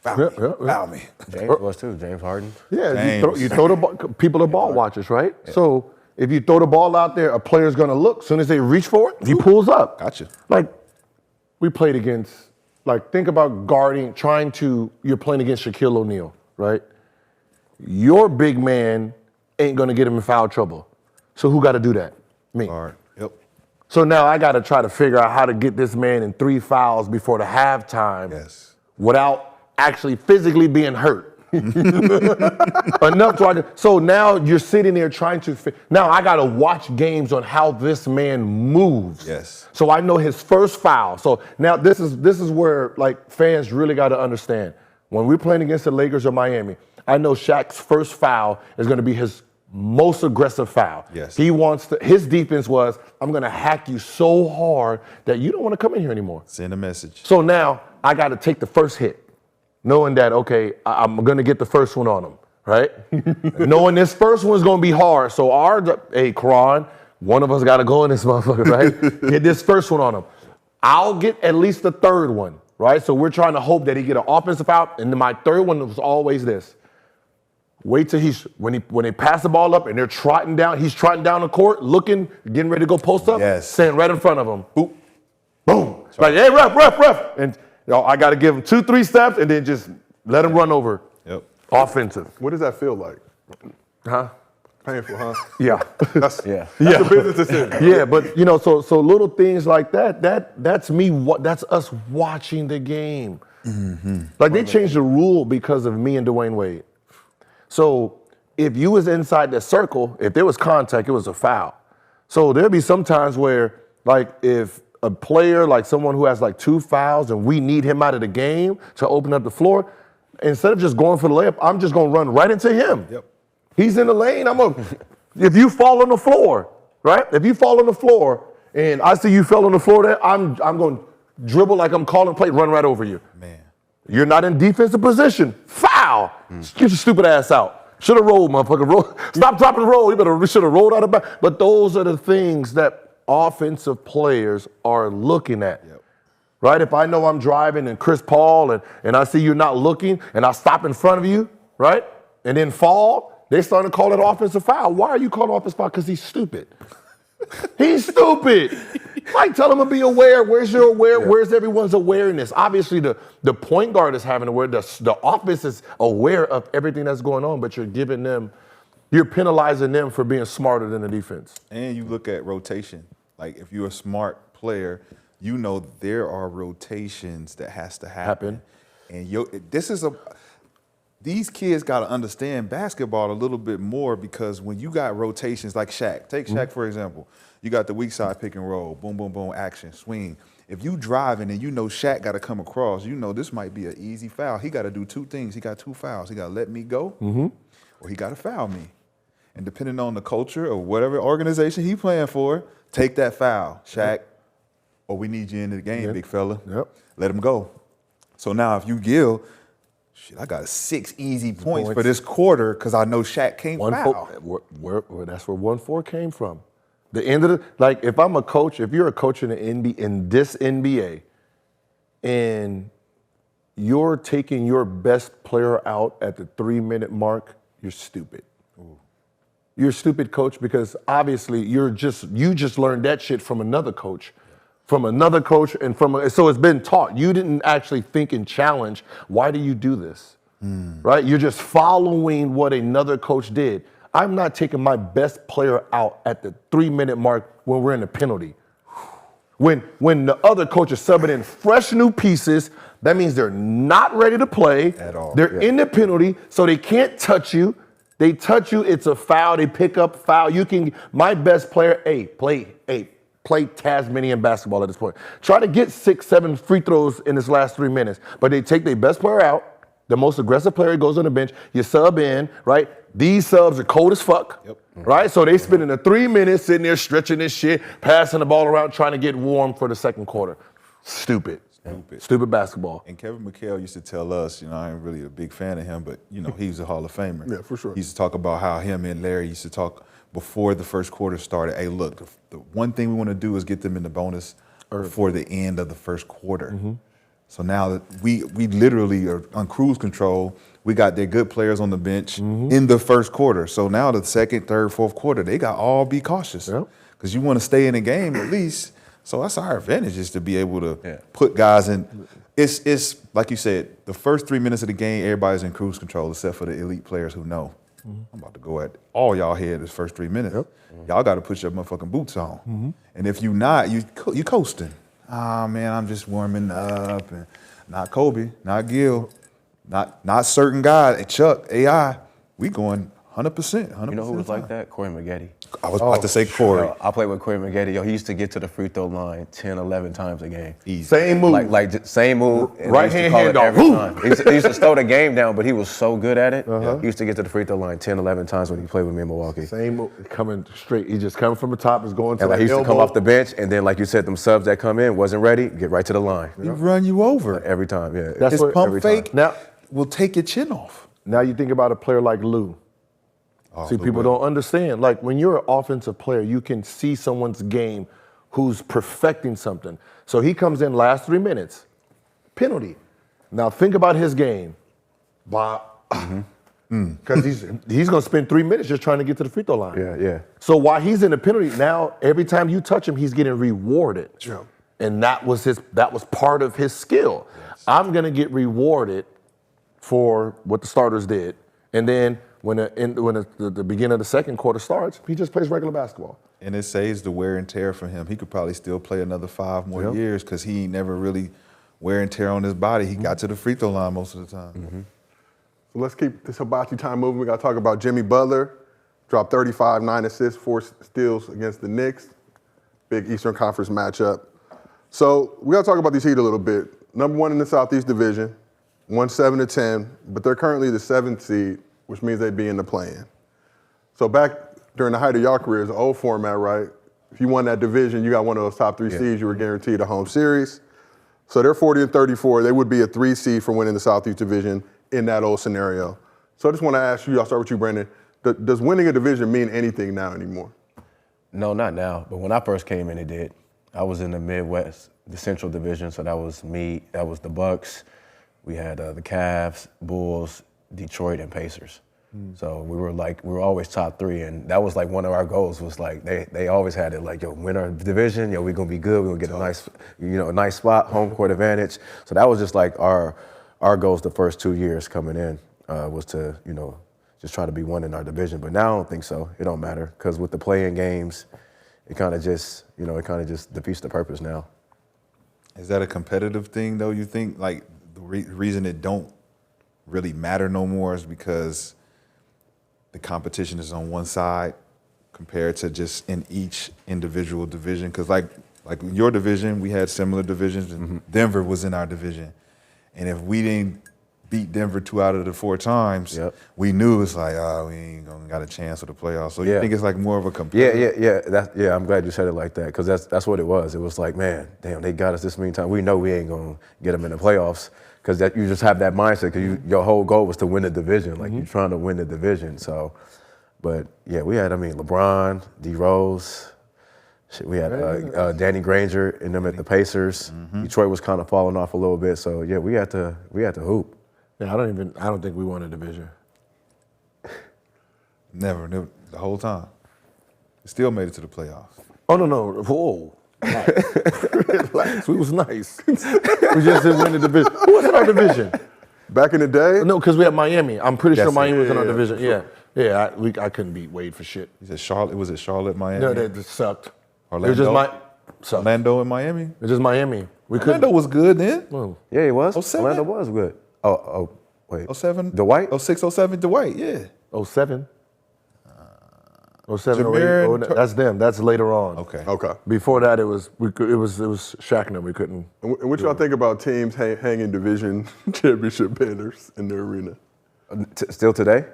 foul me. James was too. James Harden. Yeah, James. you throw the ball. People are ball watchers, right? So if you throw the ball out there, a player's gonna look. As soon as they reach for it, he pulls up. Gotcha. Like we played against. Like think about guarding, you're playing against Shaquille O'Neal, right? Your big man ain't gonna get him in foul trouble. So who got to do that? Me. All right. Yep. So now I got to try to figure out how to get this man in 3 fouls before the halftime. Yes. Without actually physically being hurt. Enough to so now you're sitting there trying to now I got to watch games on how this man moves. Yes. So I know his first foul. So now this is where like fans really got to understand. When we're playing against the Lakers or Miami, I know Shaq's first foul is going to be his most aggressive foul. Yes. He wants his defense was, I'm going to hack you so hard that you don't want to come in here anymore. Send a message. So now I got to take the first hit, knowing that, okay, I'm going to get the first one on him, right? Knowing this first one's going to be hard. So Karan, one of us got to go in this motherfucker, right? Get this first one on him. I'll get at least the third one, right? So we're trying to hope that he get an offensive foul. And then my third one was always this. Wait till when they pass the ball up and they're trotting down, he's trotting down the court, looking, getting ready to go post up, standing right in front of him. Boop, boom. Like, hey, ref. And I got to give him 2-3 steps and then just let him run over. Yep. Offensive. What does that feel like? Huh? Painful, huh? Yeah. That's Yeah. a business decision. Yeah, but so little things like that's us watching the game. Mm-hmm. Like they changed the rule because of me and Dwayne Wade. So if you was inside the circle, if there was contact, it was a foul. So there'd be some times where, like, if a player, like someone who has like 2 fouls and we need him out of the game to open up the floor, instead of just going for the layup, I'm just gonna run right into him. Yep. He's in the lane, if you fall on the floor, right? If you fall on the floor and I see you fell on the floor there, I'm gonna dribble like I'm calling play, run right over you. Man. You're not in defensive position. Foul! Get your stupid ass out. Should have rolled, motherfucker. Roll. Stop dropping the roll. You should have rolled out of bounds. But those are the things that offensive players are looking at. Yep. Right? If I know I'm driving and Chris Paul and I see you're not looking and I stop in front of you, right? And then fall, they starting to call it offensive foul. Why are you calling offensive foul? Because he's stupid. He's stupid. Like, tell him to be aware. Where's your aware? Yeah. Where's everyone's awareness? Obviously, the point guard is having awareness. The offense is aware of everything that's going on, but you're penalizing them for being smarter than the defense. And you look at rotation. Like, if you're a smart player, you know there are rotations that has to happen. And these kids got to understand basketball a little bit more, because when you got rotations like Shaq, take Shaq for example, you got the weak side pick and roll, boom, boom, boom, action, swing. If you driving and you know Shaq got to come across, you know this might be an easy foul. He got to do 2 things. He got 2 fouls. He got to let me go, or he got to foul me. And depending on the culture or whatever organization he playing for, take that foul, Shaq, or we need you in the game, big fella. Yep. Let him go. So now if you Gil, shit, I got 6 easy points for this quarter because I know Shaq can't foul. That's where 1-4 came from. The end of like, if I'm a coach, if you're a coach in this NBA, and you're taking your best player out at the 3-minute mark, you're stupid. Ooh. You're a stupid coach, because obviously you just learned that shit from another coach. And so it's been taught. You didn't actually think and challenge, why do you do this? Right? You're just following what another coach did. I'm not taking my best player out at the 3-minute mark when we're in a penalty. When the other coach is subbing in fresh new pieces, that means they're not ready to play. At all. They're in the penalty, so they can't touch you. They touch you, it's a foul. They pick up foul. My best player, play Tasmanian basketball at this point. Try to get 6-7 free throws in this last 3 minutes. But they take their best player out. The most aggressive player goes on the bench. You sub in, right? These subs are cold as fuck, right? So they spending the 3 minutes sitting there stretching this shit, passing the ball around, trying to get warm for the second quarter. Stupid basketball. And Kevin McHale used to tell us, I ain't really a big fan of him, but, he was a Hall of Famer. Yeah, for sure. He used to talk about how him and Larry used to talk before the first quarter started. Hey, look, the one thing we want to do is get them in the bonus before the end of the first quarter. So now that we literally are on cruise control. We got their good players on the bench in the first quarter. So now the second, third, fourth quarter, they got all be cautious because you want to stay in the game at least. So that's our advantage is to be able to put guys in. It's like you said, the first 3 minutes of the game, everybody's in cruise control except for the elite players who know. I'm about to go at all y'all head this first 3 minutes. Y'all got to put your motherfucking boots on. And if you not, you coasting. Ah, man, I'm just warming up. And not Kobe, not Gil, not certain guys. Hey, Chuck, AI, we going 100%. You know who was like that? Corey Maggette. I was about to say Corey. I played with Corey Maggette. Yo, he used to get to the free throw line 10, 11 times a game. Easy. Same move. Same move. and Right he used to hand call it handoff. every Woo! time. He used to slow the game down, but he was so good at it. He used to get to the free throw line 10, 11 times when he played with me in Milwaukee. Same move, coming straight. He just coming from the top, is going to And the like he used to come elbow. off the bench, and then like you said, them subs that come in wasn't ready, get right to the line. He run you over. Every time, yeah. That's His what- pump every time. fake Now- will take your chin off. Now you think about a player like Lou. See, people don't understand. Like when you're an offensive player, you can see someone's game who's perfecting something. So he comes in last 3 minutes, penalty. Now think about his game. Because he's going to spend 3 minutes just trying to get to the free throw line. Yeah. So while he's in the penalty, now every time you touch him, he's getting rewarded. And that was part of his skill. I'm going to get rewarded for what the starters did. And then when the beginning of the second quarter starts, he just plays regular basketball. And it saves the wear and tear from him. He could probably still play another 5 more years because he ain't never really wear and tear on his body. He got to the free throw line most of the time. So let's keep this hibachi time moving. We got to talk about Jimmy Butler. Dropped 35, 9 assists, 4 steals against the Knicks. Big Eastern Conference matchup. So we got to talk about these Heat a little bit. Number 1 in the Southeast Division, won 7-10, but they're currently the 7th seed, which means they'd be in the play-in. So back during the height of y'all careers, the old format, right? If you won that division, you got one of those top 3 seeds, you were guaranteed a home series. So they're 40-34. They would be a 3 seed for winning the Southeast Division in that old scenario. So I just want to ask you, I'll start with you, Brandon. Does winning a division mean anything now anymore? No, not now. But when I first came in, it did. I was in the Midwest, the Central Division, so that was me, that was the Bucks. We had the Cavs, Bulls, Detroit, and Pacers. So we were always top 3, and that was like one of our goals. Was like they always had it like, yo, win our division, yo, we're gonna be good, we're gonna get a nice spot, home court advantage. So that was just like our goals the first 2 years coming in was to just try to be one in our division. But now I don't think so. It don't matter because with the play-in games, it kind of just defeats the purpose now. Is that a competitive thing though? You think like the reason it don't really matter no more is because the competition is on one side compared to just in each individual division? Because like in your division, we had similar divisions, and Denver was in our division. And if we didn't beat Denver 2 out of the 4 times, we knew it's like, we ain't gonna got a chance for the playoffs. So you think it's like more of a competitive? Yeah. I'm glad you said it like that because that's what it was. It was like, man, damn, they got us this many times. We know we ain't gonna get them in the playoffs because you just have that mindset because your whole goal was to win the division. Like you're trying to win the division. So, but yeah, we had LeBron, D Rose. We had Danny Granger in them at the Pacers. Detroit was kind of falling off a little bit. So yeah, we had to hoop. Yeah, I don't think we won a division. Never, the whole time. Still made it to the playoffs. Oh no! Whoa! Relax. We was nice. We just didn't win the division. Who was in our division? Back in the day? No, because we had Miami. I'm pretty sure Miami was in our division. Yeah. I couldn't beat Wade for shit. You said Charlotte? Was it Charlotte, Miami? No, they just sucked. Orlando? It was just Orlando and Miami? It was just Miami. Orlando was good then. Yeah, it was. 07? Orlando was good. Wait. 07? Dwight? 06, 07, Dwight, yeah. 07? 07, 08, that's them. That's later on. Okay. Before that, it was Shaq and them. We couldn't. And what y'all think about teams hanging division championship banners in their arena? Still today?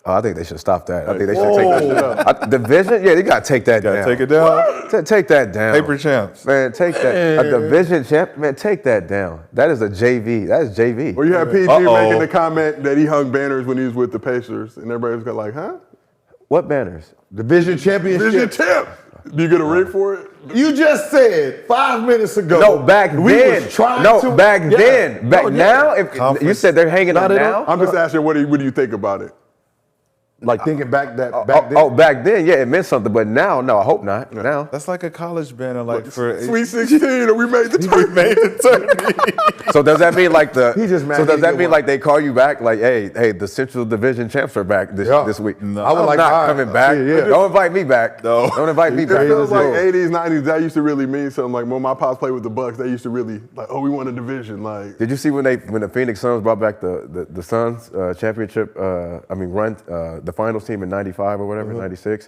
I think they should stop that. I think they should take that down. Division? Yeah, they got to take that down. Take it down? Take that down. Paper champs. Man, take that. A division champ? Man, take that down. That is a JV. That is JV. Or you had PG making the comment that he hung banners when he was with the Pacers, and everybody was like, huh? What banners? Division championship. Division champ. Do you get a ring for it? You just said 5 minutes ago. No, back we then. Was trying no, to, back yeah. then. Back now. If you said they're hanging on now. I'm just asking, what do you think about it? Like thinking back then. Back then, yeah, it meant something. But now, no, I hope not. Now. That's like a college banner, like for Sweet 16, or we made the tournament. So does that mean like the? He just mad so he does that get mean one. like they call you back? Like, hey, the Central Division champs are back this week. No. I would like not coming back. Yeah. Don't invite me back. No. Don't invite me It back. feels like 80s, 90s, that used to really mean something. Like when my pops played with the Bucks, they used to really, like, oh, we won a division. Like, Did you see when the Phoenix Suns brought back the Suns championship? Run the finals team in '95 or whatever, '96.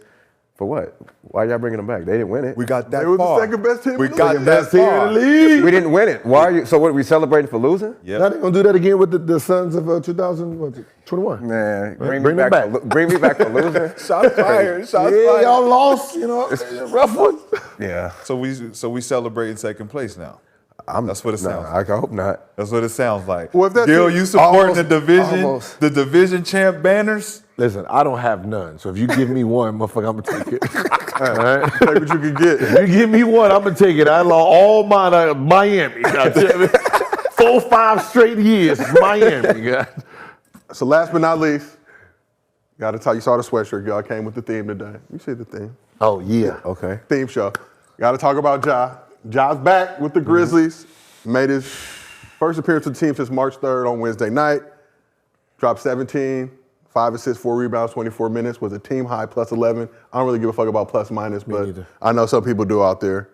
For what? Why y'all bringing them back? They didn't win it. we got that they were far. the second best team We in the got league. that far. We didn't win it. Why are you? So what? Are we celebrating for losing? Yep. Now they're gonna do that again with the Suns of 2021. Man, Bring them back. Bring me back for losing. Shots fired. Shots Yeah, fired. y'all lost. You know, rough one. Yeah. So we celebrating second place now. That's what it sounds like. I hope not. That's what it sounds like. Well, if that Gil, team- you supporting the division, almost. the division champ banners? Listen, I don't have none. So if you give me one, motherfucker, I'm gonna take it. All right. Take what you can get. If you give me one, I'm gonna take it. I lost all mine at Miami. Goddamn it. 4-5 straight years, Miami. God. So last but not least, got to tell you, saw the sweatshirt, y'all came with the theme today. You see the theme. Oh yeah. Okay. Theme show. Got to talk about Ja. Ja's back with the Grizzlies. Made his first appearance with the team since March 3rd on Wednesday night. Dropped 17, 5 assists, 4 rebounds, 24 minutes. Was a team high, plus 11. I don't really give a fuck about plus minus, but neither. I know some people do out there.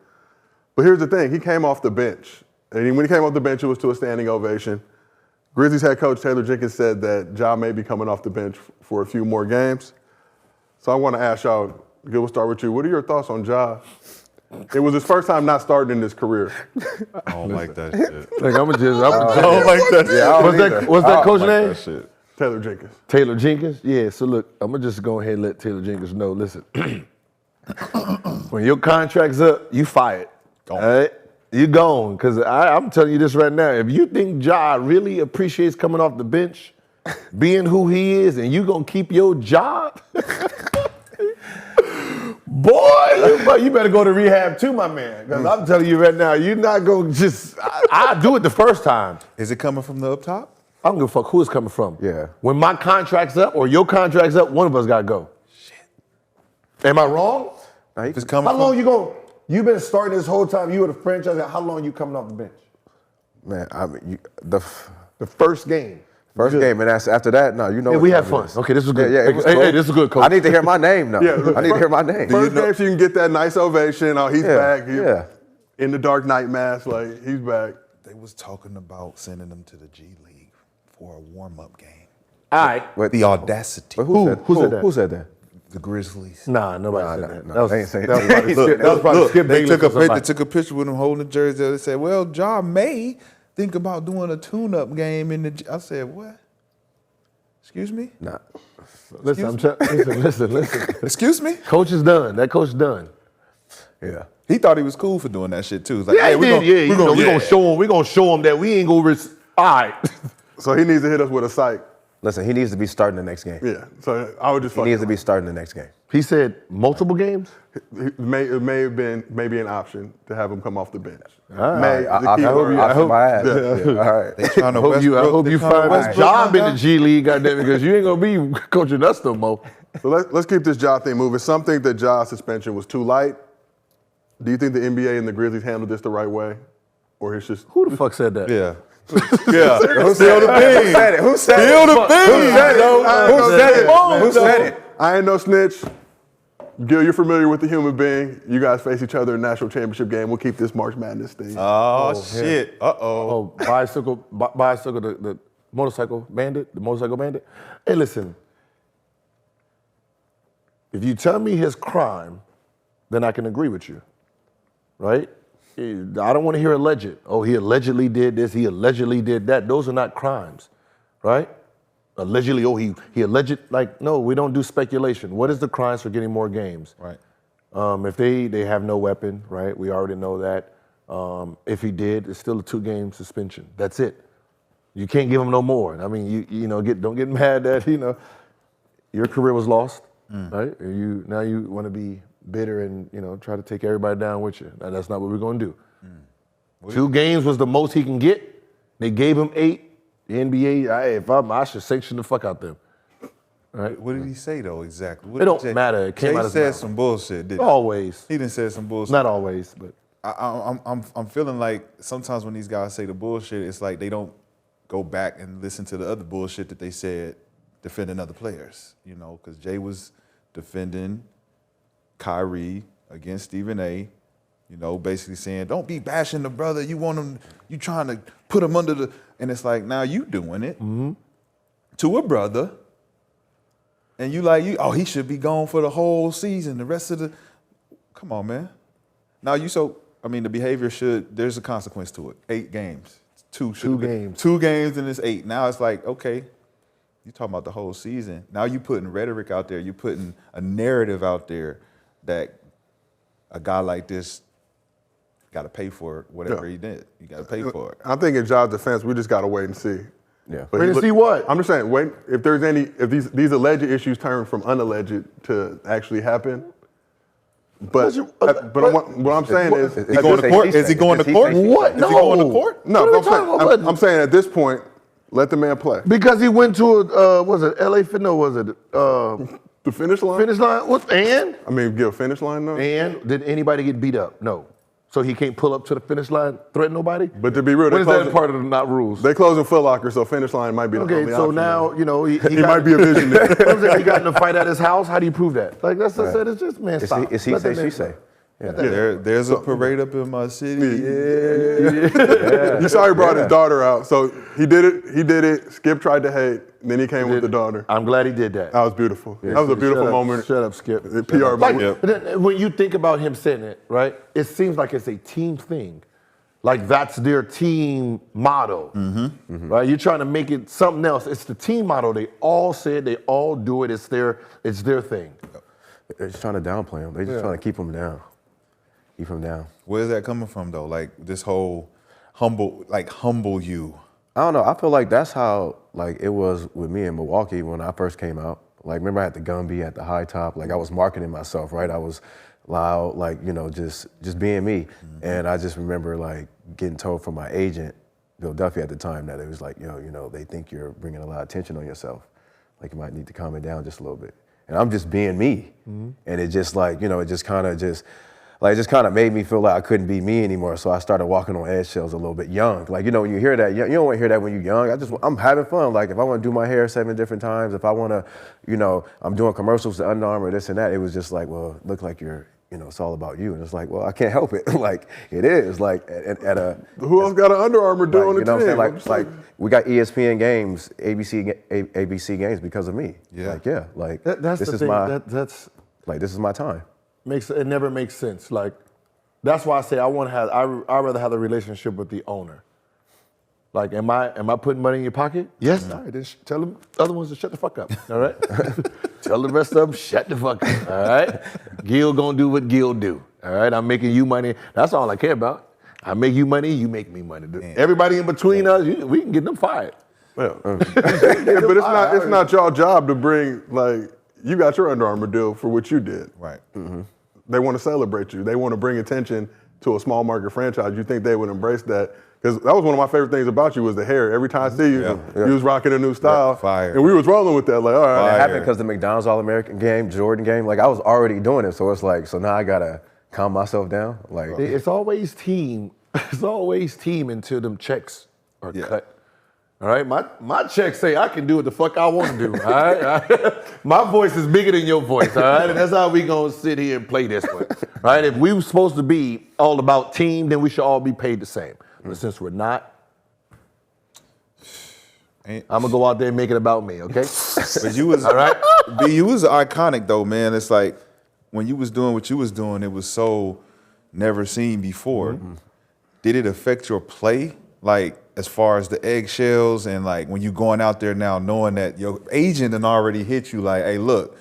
But here's the thing. He came off the bench. And when he came off the bench, it was to a standing ovation. Grizzlies head coach Taylor Jenkins said that Ja may be coming off the bench for a few more games. So I want to ask y'all, Gil, we'll start with you. What are your thoughts on Ja? It was his first time not starting in his career. I don't like that shit. Like I'm I don't like that shit. Yeah, What's that coach I don't like name? that shit. Taylor Jenkins. Taylor Jenkins? Yeah, so look, I'm gonna just go ahead and let Taylor Jenkins know, listen, when your contract's up, you fired. Gone. All right? You gone. Because I'm telling you this right now, if you think Ja really appreciates coming off the bench, being who he is, and you gonna keep your job, boy, you better go to rehab too, my man. Because I'm telling you right now, you're not gonna just, I do it the first time. Is it coming from the up top? I don't give a fuck who it's coming from. Yeah. When my contract's up or your contract's up, one of us gotta go. Shit. Am I wrong? If it's coming How from, long you going? You've been starting this whole time. You were the franchise. How long you coming off the bench? Man, I mean, the The first game. first Good. game, and after that, no, you know. Yeah, what we time had it fun. is. Okay, this was good. Yeah, it was Hey, cool. hey, this is good, coach. I need to hear my name now. I need to hear my name. First game, so you can get that nice ovation. Oh, he's back. He- Yeah. In the Dark Knight mask, like, he's back. they was talking about sending them to the G League for a warm-up game. All right. But The audacity. But Who said that? Who said that? The Grizzlies. Nah, nobody said that. no, That was, they ain't saying that was that. probably Skip- that was probably Skip They Bayless took or a they somebody. took a picture with him holding the jersey. They said, "Well, Ja may think about doing a tune-up game in the." I said, "What? Excuse me? Nah. Listen, listen. Excuse me?" Coach is done. That coach is done. Yeah. He thought he was cool for doing that shit too. He's like, Yeah, "Hey, he we're did. gonna, Yeah, we're we gonna show him. We gonna show him that we ain't gonna. All right. So he needs to hit us with a psych. Listen, he needs to be starting the next game. Yeah. So I would just He fuck needs to him. be starting the next game. He said multiple games. It may have been maybe an option to have him come off the bench. right. May, the I key hope word. you. I hope my ass. Yeah. Yeah. All right. They trying to I hope you find a Westbrook job in now, the G League, goddamn, because you ain't gonna be coaching us no more. So let's keep this Ja thing moving. Some think that Ja's suspension was too light. Do you think the NBA and the Grizzlies handled this the right way? Or it's just Who the fuck said that? Yeah. Yeah. Spill the beans. Who said it? Who said it? Spill the Who beans. said it? Who said it? Who said it? I ain't no snitch. Gil, you're familiar with the human being. You guys face each other in the national championship game. We'll keep this March Madness thing. Oh, shit. Uh-oh. Oh, bicycle, the motorcycle bandit, the motorcycle bandit. Hey, listen. If you tell me his crime, then I can agree with you, right? I don't want to hear alleged. Oh, he allegedly did this. He allegedly did that. Those are not crimes, right? Allegedly, oh, he alleged. Like, no, we don't do speculation. What is the crimes for getting more games? Right. If they have no weapon, right? We already know that. If he did, it's still a 2-game suspension. That's it. You can't give him no more. I mean, don't get mad that your career was lost, right? Now you want to be bitter and try to take everybody down with you. And that's not what we're gonna do. 2 games was the most he can get. They gave him 8. The NBA, I should sanction the fuck out them. Right? What did he say though exactly? What It did don't Jay- matter. It came Jay out his said mouth. some bullshit. Didn't Always. He didn't say some bullshit. Not always, but I'm feeling like sometimes when these guys say the bullshit, it's like they don't go back and listen to the other bullshit that they said defending other players. Because Jay was defending Kyrie against Stephen A. Basically saying, don't be bashing the brother. You want him, you trying to put him under the, and it's like, now you doing it to a brother. And he should be gone for the whole season, the rest of the, come on, man. Now the behavior there's a consequence to it. 8 games. 2 games. 2 games and it's 8. Now it's like, okay, you talking about the whole season. Now you putting rhetoric out there. You putting a narrative out there that a guy like this got to pay for whatever he did. You got to pay for it. I think in Ja's defense, we just got to wait and see. Yeah. But wait and see what? I'm just saying, wait, if these alleged issues turn from unalleged to actually happen. But what I'm saying is Is he going to court? Is he going to court? What? Is he going to court? No, What are we talking about? I'm saying at this point, let the man play. Because he went to was it LA Fitness? Was it The finish line? finish line? What? And Get a finish line though? did anybody get beat up? No. So he can't pull up to the finish line, threaten nobody? But to be real, What is that part of the not rules? They closing Foot Locker, so finish line might be the Okay, only so option. now, he He might be a visionary. he got in a fight at his house. How do you prove that? Like, that's I said, it's just, man, stop. It's he Let say, that man she play. say. Yeah. There's a parade up in my city. You saw he brought his daughter out, so he did it. Skip tried to hate, and then he came with the daughter. I'm glad he did that. That was beautiful. That was a beautiful moment. Shut up, Skip. PR Like, moment. when you think about him saying it, right, it seems like it's a team thing. Like that's their team motto, right? You're trying to make it something else. It's the team motto. They all say it. They all do it. It's their thing. They're just trying to downplay him. They're just trying to keep him down. Keep him down. Where's that coming from though? Like this whole humble you. I don't know. I feel like that's how it was with me in Milwaukee when I first came out. Like remember I had the Gumby at the high top. Like I was marketing myself, right? I was loud, just being me. And I just remember getting told from my agent, Bill Duffy at the time, that it was like, they think you're bringing a lot of attention on yourself. Like you might need to calm it down just a little bit. And I'm just being me. And it just it just kind of made me feel like I couldn't be me anymore. So I started walking on eggshells a little bit young. When you hear that, you don't want to hear that when you're young. I'm having fun. Like if I want to do my hair 7 different times, if I want to, I'm doing commercials to Under Armour, this and that. It was just like, well, look like you're, it's all about you. And it's like, well, I can't help it. It is. At a Who else got an Under Armour deal on the team? What I'm saying? We got ESPN games, ABC games because of me. Yeah. That's this the is thing. this is my time. It never makes sense. That's why I say I'd rather have a relationship with the owner. Am I putting money in your pocket? Yes. All right, then tell them other ones to shut the fuck up. All right. Tell the rest of them shut the fuck up. All right. Gil gonna do what Gil do. All right. I'm making you money. That's all I care about. I make you money. You make me money. Everybody in between us, we can get them fired. Well, but it's not y'all job to bring you got your Under Armour deal for what you did. Right. They want to celebrate you. They want to bring attention to a small market franchise. You think they would embrace that? Because that was one of my favorite things about you was the hair. Every time I see you, you was rocking a new style. Fire. And we was rolling with that. All right. It happened because the McDonald's All-American game, Jordan game, I was already doing it. So it's so now I got to calm myself down. It's always team. It's always team until them checks are cut. All right, my checks say I can do what the fuck I want to do. All right, my voice is bigger than your voice. All right, and that's how we gonna sit here and play this one. All right, if we were supposed to be all about team, then we should all be paid the same. But since we're not, I'm gonna go out there and make it about me. Okay? But you was all right. B, you was iconic though, man. It's like when you was doing what you was doing, it was so never seen before. Did it affect your play? As far as the eggshells and when you going out there now knowing that your agent done already hit you hey, look,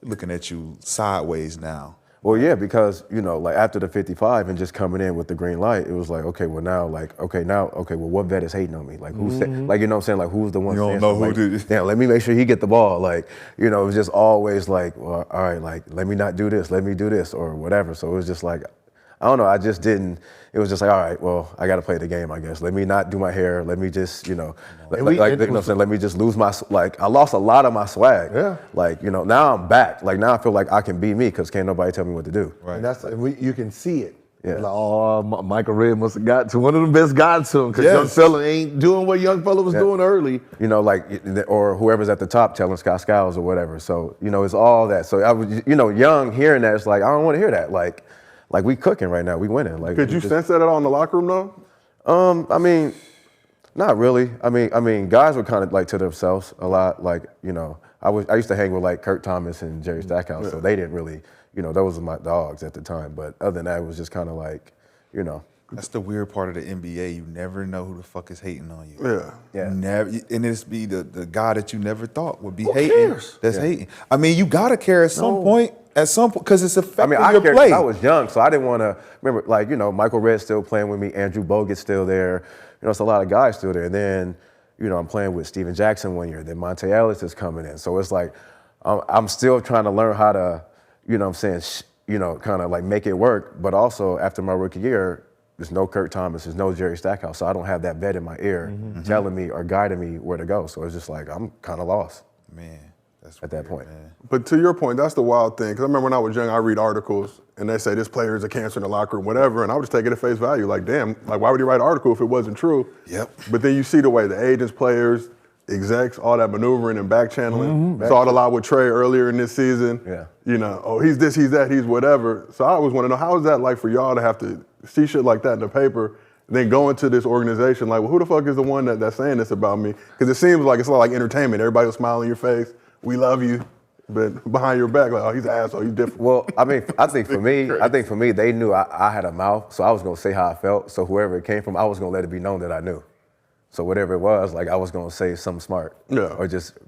they're looking at you sideways now. Well, yeah, because, you know, like after the 55 and just coming in with the green light, it was like, okay, well now, well, what vet is hating on me? Like, who's, like, you know what I'm saying? Like, who's the one You don't saying know something? who Like, did. damn, let me make sure he get the ball. Like, you know, it was just always like, well, all right, like, let me not do this, let me do this, or whatever. So it was just like, I don't know, I just didn't, it was just like, all right, well, I got to play the game, I guess. Let me not do my hair. Let me just, you know, you know what I'm saying? Let me just lose my, like, I lost a lot of my swag. Yeah. Like, you know, now I'm back. Like, now I feel like I can be me because can't nobody tell me what to do. Right. And that's you can see it. Yeah. Like, oh, Michael Reaves must have got to one of the best got to him because Yes. young fella ain't doing what young fella was doing early. You know, like, or whoever's at the top telling Scott Skiles or whatever. So, you know, it's all that. So I was, you know, young hearing that, it's like, I don't want to hear that. Like we cooking right now, we winning. Like, Could you sense that at all in the locker room though? I mean, not really. I mean, guys were kind of like to themselves a lot. Like, you know, I used to hang with like Kurt Thomas and Jerry Stackhouse, so they didn't really, you know, those were my dogs at the time. But other than that, it was just kind of like, you know. That's the weird part of the NBA. You never know who the fuck is hating on you. Yeah. Yeah. You never, and it's be the guy that you never thought would be hating. That's hating. I mean, you gotta care at some point. At some point, because it's affecting I your cared play. 'cause I was young, so I didn't want to remember. Like, you know, Michael Redd's still playing with me. Andrew Bogut's still there. You know, it's a lot of guys still there. And then, you know, I'm playing with Steven Jackson one year. Then Monte Ellis is coming in. So it's like I'm still trying to learn how to, you know, what I'm saying, you know, kind of like make it work. But also after my rookie year, there's no Kurt Thomas, there's no Jerry Stackhouse, so I don't have that vet in my ear telling me or guiding me where to go. So it's just like I'm kind of lost. Man, that's at that weird, point. man. But to your point, that's the wild thing. Because I remember when I was young, I read articles and they say this player is a cancer in the locker room, whatever, and I would just take it at face value. Like, damn, like why would he write an article if it wasn't true? Yep. But then you see the way the agents, players, execs, all that maneuvering and back channeling. Saw it a lot with Trey earlier in this season. Yeah. You know, oh, he's this, he's that, he's whatever. So I always want to know, how is that like for y'all to have to see shit like that in the paper and then go into this organization like, well, who the fuck is the one that's saying this about me? Because it seems like it's a lot like entertainment. Everybody will smile in your face. We love you. But behind your back, like, oh, he's an asshole, he's different. Well, I mean, I think for me, they knew I had a mouth, so I was gonna say how I felt. So whoever it came from, I was gonna let it be known that I knew. So whatever it was, like I was gonna say something smart, Yeah. or just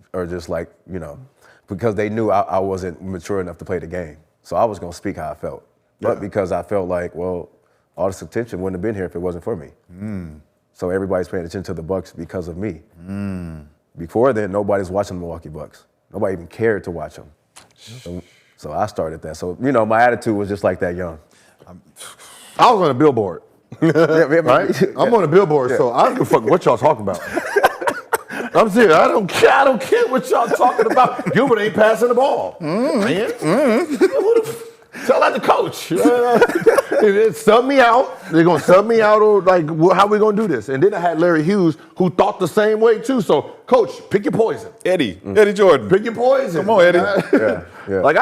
like, you know, because they knew I wasn't mature enough to play the game. So I was gonna speak how I felt, but Yeah. because I felt like, well, all this attention wouldn't have been here if it wasn't for me. So everybody's paying attention to the Bucks because of me. Before then, nobody's watching the Milwaukee Bucks. Nobody even cared to watch them. So I started that. So, you know, my attitude was just like that young. I was on a billboard. Right? I'm on a billboard, so I don't give a fuck what y'all talking about. I'm serious. I don't care what y'all talking about. Gilbert ain't passing the ball. Man. Tell that to coach. Sub me out. They're gonna sub me out, or like, how we gonna do this? And then I had Larry Hughes, who thought the same way too. So, coach, pick your poison. Eddie Jordan. Pick your poison. Come on, Eddie. Yeah. Like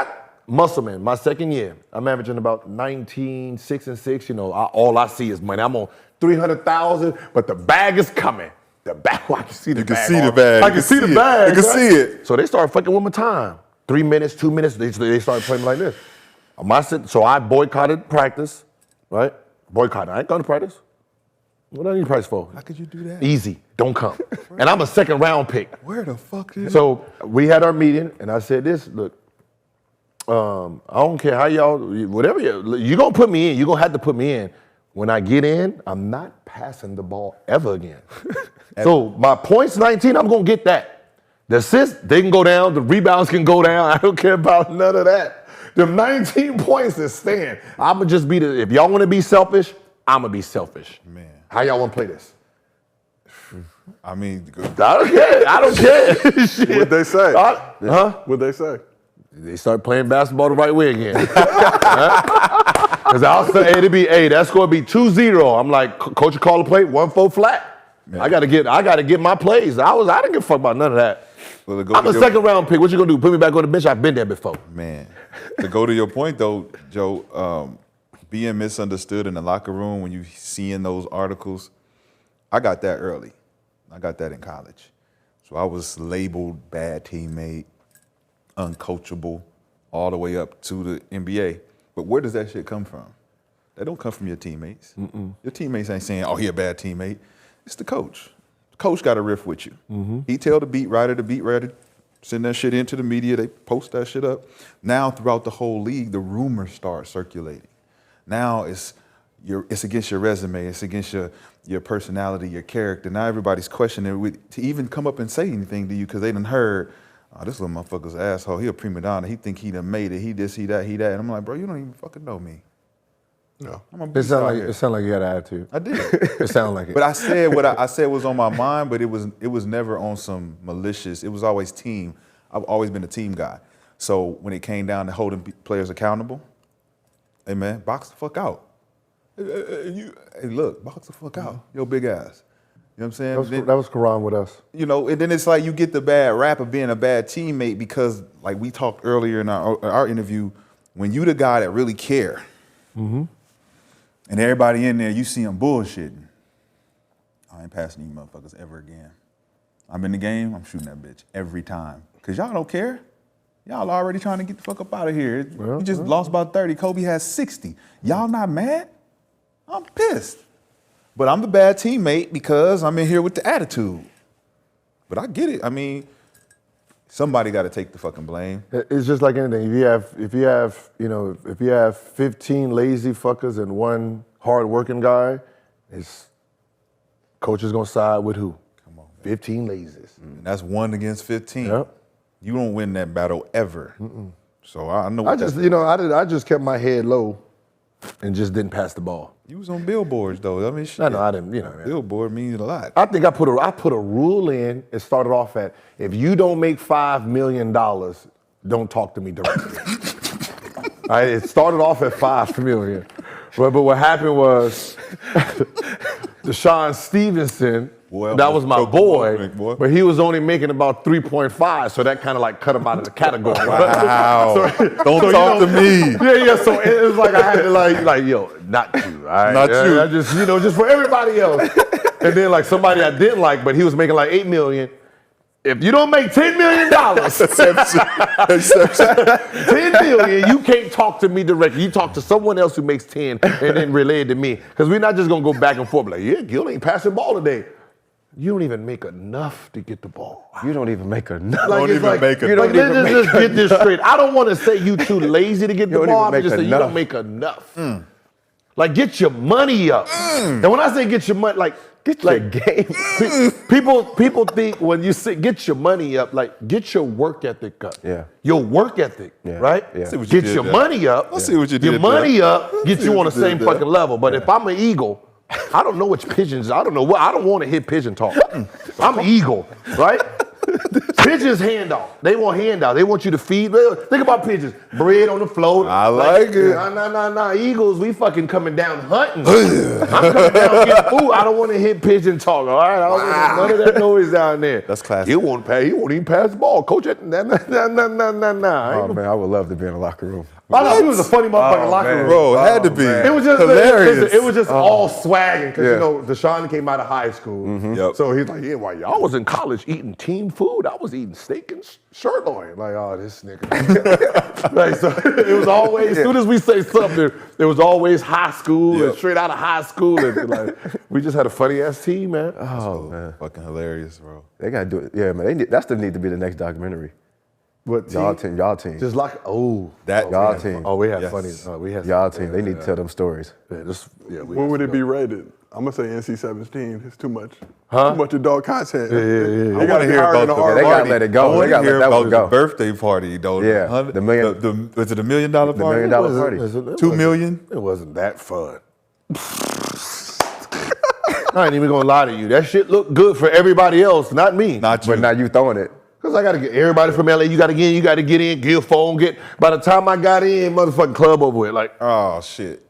Muscleman, my second year, I'm averaging about 19, 6 and 6. You know, all I see is money. I'm on 300,000, but the bag is coming. The bag, I can see the bag. I can see the bag. You can see it. So they started fucking with my time. 3 minutes, 2 minutes, they started playing me like this. So I boycotted practice, right? Boycotted. I ain't going to practice. What do I need practice for? How could you do that? Easy. Don't come. And I'm a second round pick. Where the fuck did So we had our meeting, and I said this, look, I don't care how y'all, whatever, you're going to put me in. You're going to have to put me in. When I get in, I'm not passing the ball ever again. So my points 19, I'm going to get that. The assists, they can go down. The rebounds can go down. I don't care about none of that. The 19 points is staying. I'm going to just be if y'all want to be selfish, I'm going to be selfish. Man. How y'all want to play this? I mean, I don't care. Shit. What'd they say? Huh? What'd they say? They start playing basketball the right way again. Because I'll say, that's going to be 2-0. I'm like, coach will call a play, 1-4 flat. Man. I gotta get my plays. I didn't give a fuck about none of that. Well, I'm a second round pick. What you gonna do? Put me back on the bench? I've been there before. Man, to go to your point though, Joe, being misunderstood in the locker room when you seeing those articles, I got that early. I got that in college. So I was labeled bad teammate, uncoachable, all the way up to the NBA. But where does that shit come from? That don't come from your teammates. Your teammates ain't saying, oh, he a bad teammate. It's the coach. The coach got to riff with you. He tell the beat writer, send that shit into the media. They post that shit up. Now throughout the whole league, the rumors start circulating. Now it's against your resume. It's against your personality, your character. Now everybody's questioning to even come up and say anything to you because they done heard, oh, this little motherfucker's an asshole. He a prima donna. He think he done made it. He this, he that, he that. And I'm like, bro, you don't even fucking know me. No. I'm a It beast sounded out like here. it sounded like you had an attitude. I did. It sounded like it. But I said what I said was on my mind, but it was never on some malicious. It was always team. I've always been a team guy. So when it came down to holding players accountable, hey man, box the fuck out. Hey, look, box the fuck out. Your big ass. You know what I'm saying? that was Quran with us. You know, and then it's like you get the bad rap of being a bad teammate because, like we talked earlier in our interview, when you the guy that really care, and everybody in there, you see them bullshitting. I ain't passing these motherfuckers ever again. I'm in the game, I'm shooting that bitch every time. Because y'all don't care. Y'all already trying to get the fuck up out of here. You just lost by 30. Kobe has 60. Y'all not mad? I'm pissed. But I'm the bad teammate because I'm in here with the attitude. But I get it. I mean, somebody got to take the fucking blame. It's just like anything. If you have 15 lazy fuckers and one hard-working guy, coach is gonna side with who? Come on, man. 15 lazies. And that's 1 against 15. Yep. You don't win that battle ever. So I know. I just kept my head low and just didn't pass the ball. You was on billboards though. I mean, shit. No, I didn't. Billboard means a lot. I think I put a rule in. It started off at, if you don't make $5 million, don't talk to me directly. All right, it started off at $5 million. But what happened was, Deshaun Stevenson, that was my boy, but he was only making about 3.5, so that kind of like cut him out of the category. Wow. Don't talk to me. Yeah. So it was like I had to like, yo, not you, all right? Not you. I just, just for everybody else. And then like somebody I didn't like, but he was making like $8 million. If you don't make $10 million, $10 million, you can't talk to me directly. You talk to someone else who makes 10 and then relay it to me. Because we're not just gonna go back and forth like, yeah, Gil ain't passing the ball today. You don't even make enough to get the ball. You don't even make enough. Don't even make it. Let's just get this straight. I don't want to say you too lazy to get the ball. I'm just saying you don't make enough. Like, get your money up. And when I say get your money, like, get your game. People think when you say get your money up, like, get your work ethic up. Yeah. Your work ethic, right? Yeah. See what you Get did your there. money up. I see what you did Your money there. up, get you on the what you same did there. fucking level. But if I'm an eagle, I don't know which pigeons. I don't know what. I don't want to hit pigeon talk. I'm an eagle, right? Pigeons handoff. They want handout. They want you to feed. Think about pigeons. Bread on the floor. I like it. Nah. Eagles, we fucking coming down hunting. I'm coming down getting food. I don't want to hit pigeon talk. All right, I don't want none of that noise down there. That's classic. He won't even pass the ball, coach. Nah. Oh man, I would love to be in a locker room. I know he was a funny motherfucker locker room. Bro, it had to be. It was just hilarious. It was just all swagging because Deshaun came out of high school, Yep. so he's like, yeah, while y'all was in college eating team food, I was eating steak and sirloin. Like, oh, this nigga. Like, so it was always as soon as we say something, it was always high school and straight out of high school, and like we just had a funny ass team, man. Oh man, Fucking hilarious, bro. they gotta do it. Yeah, man, that's the need to be the next documentary. What Y'all team. Just like That Y'all team. Oh, we had Yes. funny. We had Y'all team. They need to tell them stories. When would it be rated? I'm gonna say NC-17. It's too much. Huh? Too much adult content. Yeah. They I gotta want to be hear higher about than the the R They gotta rating. let it I go. want They to gotta hear let that about one his go. birthday party, though. Yeah, The the million- was it $1 million party? $1 million party. $2 million? It wasn't that fun. I ain't even gonna lie to you. That shit looked good for everybody else, not me. Not you. But now you throwing it. Cause I gotta get everybody from LA. You gotta get in. Get phone. By the time I got in, motherfucking club over with. Like Oh, shit.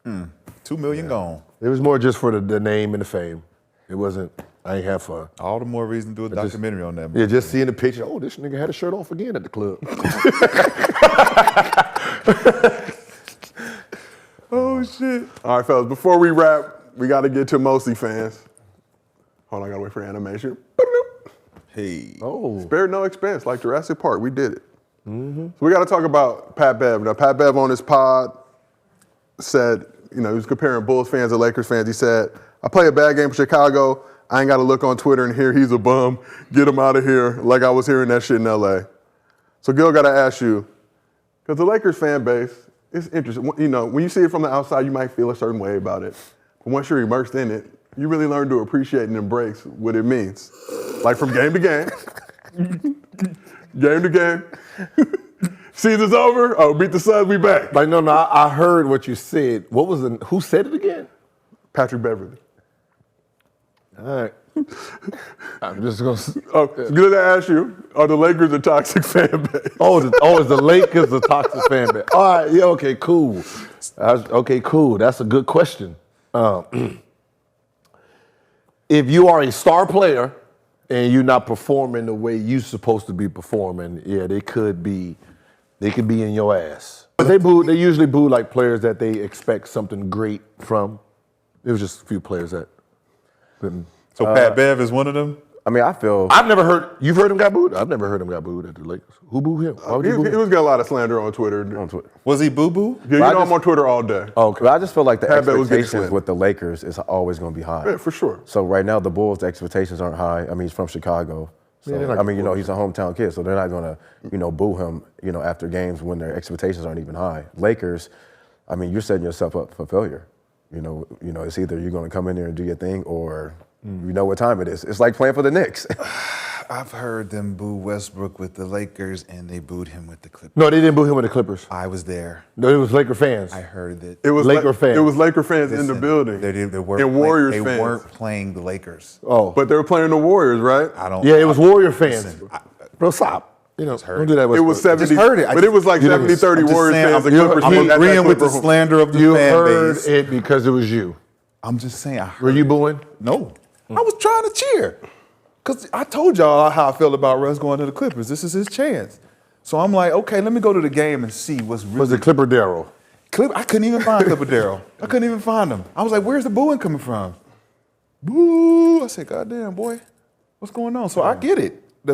2 million gone. it was more just for the name and the fame. It wasn't. I ain't have fun. All the more reason to do a documentary on that. Yeah, just seeing the picture. Oh, this nigga had a shirt off again at the club. Oh, shit. All right, fellas. Before we wrap, we got to get to mostly fans. Hold on, I gotta wait for animation. Hey. Oh, Spared no expense, like Jurassic Park. We did it. So we got to talk about Pat Bev. Now, Pat Bev on his pod said, he was comparing Bulls fans to Lakers fans. He said, I play a bad game for Chicago. I ain't got to look on Twitter and hear he's a bum. Get him out of here like I was hearing that shit in L.A. So, Gil, got to ask you, because the Lakers fan base, it's interesting. You know, when you see it from the outside, you might feel a certain way about it. But once you're immersed in it, you really learn to appreciate and embrace what it means. Like from game to game, game to game. Season's over. Oh, beat the Suns, we back. Like, no, I heard what you said. What was who said it again? Patrick Beverly. All right. I'm just going to. Oh, good to ask you, are the Lakers a toxic fan base? Is the Lakers a toxic fan base? All right, yeah, okay, cool. Okay, cool. That's a good question. If you are a star player and you're not performing the way you're supposed to be performing, yeah, they could be in your ass. But they usually boo like players that they expect something great from. It was just a few players that couldn't. So Pat Bev is one of them? I mean, I've never heard. You've heard him got booed? I've never heard him got booed at the Lakers. Who booed him? Why would He you boo him? was getting a lot of slander on Twitter. Was he boo-boo? Yeah, you know I'm on Twitter all day. But I just feel like the Pat Bev was getting expectations slammed. with the Lakers is always going to be high. Yeah, for sure. So right now, the Bulls' expectations aren't high. I mean, he's from Chicago. So, Yeah, they're not I mean, gonna he's a hometown kid, so they're not going to, boo him, after games when their expectations aren't even high. Lakers, I mean, you're setting yourself up for failure. It's either you're going to come in there and do your thing or you know what time it is. It's like playing for the Knicks. I've heard them boo Westbrook with the Lakers, and they booed him with the Clippers. No, they didn't boo him with the Clippers. I was there. No, it was Laker fans. I heard that. It was Laker fans. It was Laker fans in the building. They weren't and Warriors they fans. weren't playing the Lakers. Oh, But they were playing the Warriors, right? I don't. yeah, it was Warrior fans. Listen, Bro, stop. heard Don't do that. It was 70. heard it. But it was like You 70-30 I'm just Warriors saying, fans I'm- and Clippers I'm fans at that agreeing with the Clipper- slander of the You fan heard base. it because it was you. I'm just saying. I heard Were you booing? No. I was trying to cheer. Because I told y'all how I felt about Russ going to the Clippers. This is his chance. So I'm like, okay, let me go to the game and see what's really. Was it Clipper Darryl? I couldn't even find Clipper Darryl. I couldn't even find him. I was like, where's the booing coming from? Boo. I said, goddamn, boy, what's going on? So I get it. The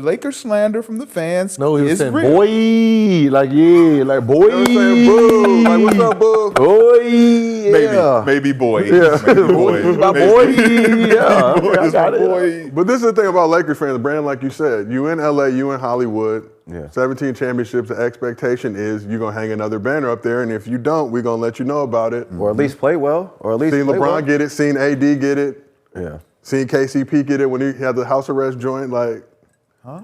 Lakers slander from the fans No, he was is saying real. boy, like yeah, like boy. They were saying boo. Like, what's up, boo? Boy, yeah. Maybe boy. Yeah. Maybe boy. My boy, yeah. I got it. Boy. But this is the thing about Lakers fans, Brand, like you said, you in LA, you in Hollywood, Yeah. 17 championships, the expectation is you're going to hang another banner up there, and if you don't, we're going to let you know about it. Or at least play well. Or at least Seen play LeBron well. get it, seen AD get it, Yeah. seen KCP get it when he had the house arrest joint, like,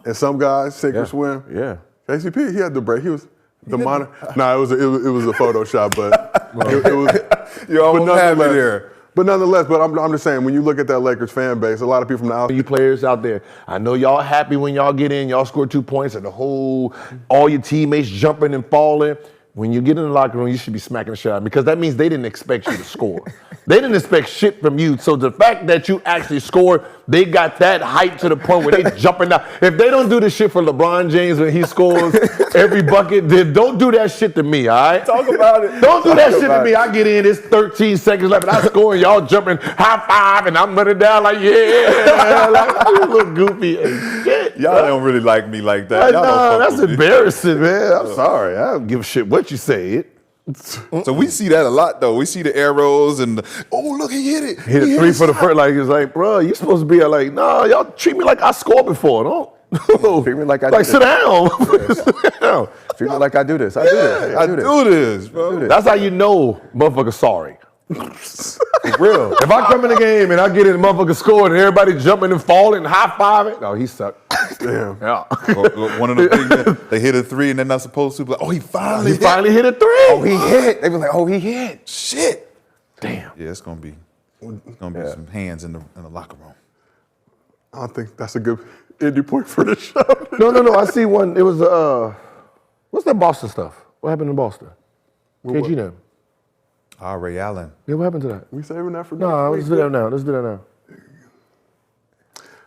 and some guys sink or swim. Yeah. KCP, he had the break. He was the monitor. Nah, it was a Photoshop, but it was. You're almost but happy nonetheless- there. But nonetheless, I'm just saying, when you look at that Lakers fan base, a lot of people from the outside. You players out there, I know y'all happy when y'all get in, y'all score 2 points, and all your teammates jumping and falling. When you get in the locker room, you should be smacking the shit out of them because that means they didn't expect you to score. They didn't expect shit from you. So the fact that you actually scored, they got that hype to the point where they jumping down. If they don't do this shit for LeBron James when he scores every bucket, then don't do that shit to me, all right? Talk about it. Don't do that shit to me. I get in, it's 13 seconds left, and I score, and y'all jumping high five, and I'm running down like, yeah. Like, you look goofy as shit. Y'all don't really like me like that. Y'all No, don't fuck that's with me. embarrassing, man. I'm sorry. I don't give a shit what you say. So we see that a lot, though. We see the arrows and look, he hit it. Hit a three for the first. Like it's like, bro, you supposed to be like, nah, y'all treat me like I scored before. Don't Treat me like I like did sit it. down. Sit down. Treat me like I do this. I do this. I do this, bro. That's how you know, motherfucker. Sorry. For real. If I come in the game and I get in, motherfucker scoring, and everybody jumping and falling, high fiving, no, he sucked. Damn. Yeah. One of the things that they hit a three and they're not supposed to. But he finally He finally hit a three. Oh, he hit. They were like, oh, he hit. shit. Damn. Yeah, it's gonna be some hands in the locker room. I don't think that's a good ending point for the show. No. I see one. It was what's that Boston stuff? What happened in Boston? KG now. Ray Allen. Yeah, what happened to that? We saving that for No, next let's week. do that now. Let's do that now.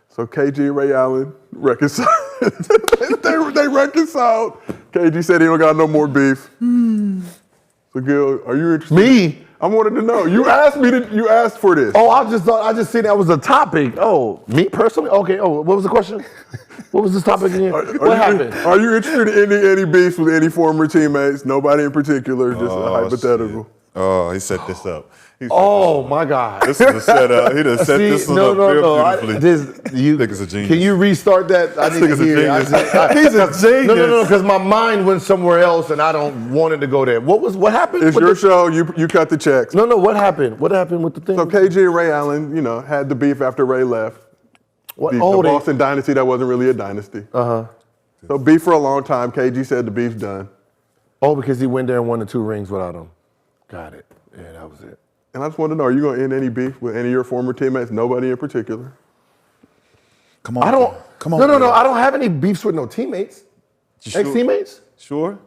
So KG and Ray Allen reconciled. they reconciled. KG said he don't got no more beef. So Gil, are you interested? Me? I wanted to know. You asked me to. You asked for this. Oh, I just seen that was a topic. Oh, me personally? Okay. Oh, what was the question? What was this topic again? What happened? Are you interested in any beefs with any former teammates? Nobody in particular, just a hypothetical. Shit. Oh, he set this up. Oh my God! This is a setup. He done set this one up real beautifully. Nigga's a genius. Can you restart that? I need to nigga's a hear it. genius. He's a genius. No, because my mind went somewhere else and I don't want it to go there. What happened? It's your show. You cut the checks. No, what happened? What happened with the thing? So KG and Ray Allen, had the beef after Ray left. What? The Boston dynasty that wasn't really a dynasty. So beef for a long time. KG said the beef's done. Oh, because he went there and won the 2 rings without him. Got it. Yeah, that was it. And I just want to know, are you going to end any beef with any of your former teammates? Nobody in particular? Come on. Come on. No. I don't have any beefs with no teammates. Ex-teammates? Sure.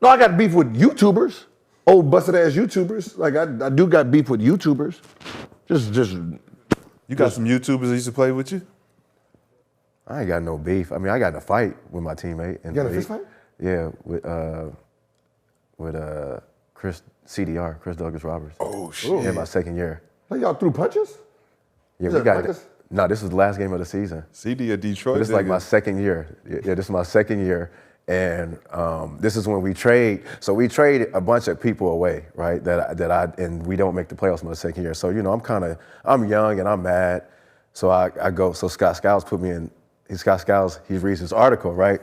No, I got beef with YouTubers. Old busted ass YouTubers. Like I do got beef with YouTubers. Just. You got some YouTubers that used to play with you? I ain't got no beef. I mean, I got in a fight with my teammate. You got in a fist fight? Yeah, with Chris Douglas Roberts. Oh shit! In my second year. Like y'all threw punches? Yeah, we got it. No, this was the last game of the season. CD of Detroit. But this is like my second year. Yeah, this is my second year, and this is when we trade. So we trade a bunch of people away, right? And we don't make the playoffs my second year. So I'm young and I'm mad. So I go. So Scott Skiles put me in. He reads his article, right?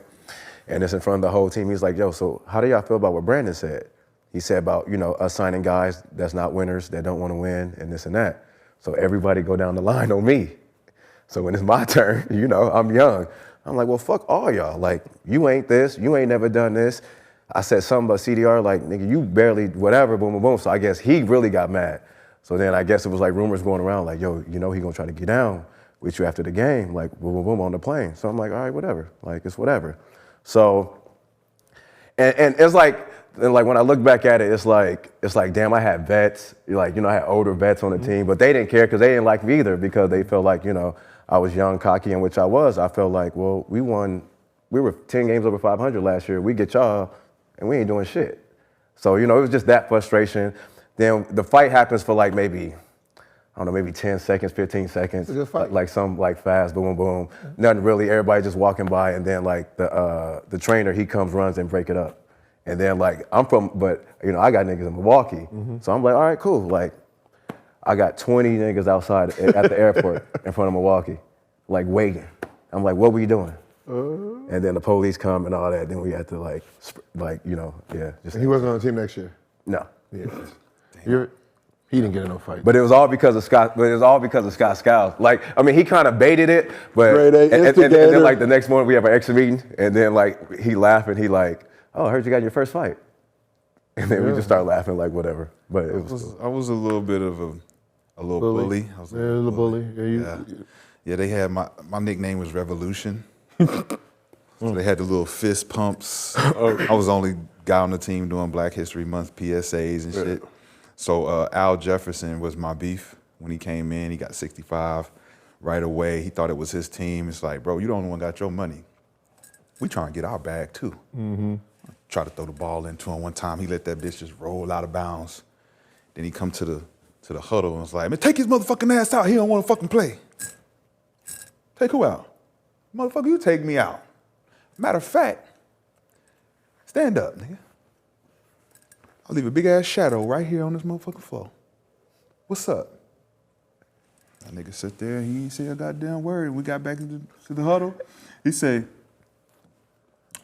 And it's in front of the whole team. He's like, yo, so how do y'all feel about what Brandon said? He said about, us signing guys that's not winners, that don't want to win, and this and that. So everybody go down the line on me. So when it's my turn, I'm young. I'm like, well, fuck all y'all. Like, you ain't this, you ain't never done this. I said something about CDR, like, nigga, you barely whatever, boom, boom, boom. So I guess he really got mad. So then I guess it was like rumors going around, like, yo, he gonna try to get down with you after the game, like, boom, boom, boom, on the plane. So I'm like, all right, whatever. Like, it's whatever. So, and it's like, when I look back at it, it's like, damn, I had vets, I had older vets on the team, but they didn't care because they didn't like me either because they felt like, I was young, cocky, and which I was. I felt like, well, we were 10 games over 500 last year. We get y'all, and we ain't doing shit. So, it was just that frustration. Then the fight happens for like maybe 10 seconds, 15 seconds. Like some fast, boom, boom, boom. Nothing really, everybody just walking by, and then like the trainer, he comes, runs, and break it up. And then I got niggas in Milwaukee. So I'm like, all right, cool. Like, I got 20 niggas outside at the airport in front of Milwaukee, like waiting. I'm like, what were you doing? And then the police come and all that. Then we had to yeah. And he wasn't on the team next year? No. Yeah. He didn't get in no fight. But it was all because of Scott. Skiles. Like, I mean, he kind of baited it, but and then like the next morning we have an extra meeting, and then like he laughed and he like, oh, I heard you got your first fight, and then we just start laughing like whatever. But I was a little bit of a little bully. I was a little bully. Yeah, they had my nickname was Revolution. So they had the little fist pumps. I was the only guy on the team doing Black History Month PSAs and shit. So Al Jefferson was my beef when he came in. He got 65 right away. He thought it was his team. It's like, bro, you the only one got your money. We trying to get our bag too. Try to throw the ball into him one time. He let that bitch just roll out of bounds. Then he come to the huddle and was like, man, take his motherfucking ass out. He don't want to fucking play. Take who out? Motherfucker, you take me out. Matter of fact, stand up, nigga. I'll leave a big ass shadow right here on this motherfucking floor. What's up? That nigga sit there, he ain't say a goddamn word. We got back to the huddle. He say,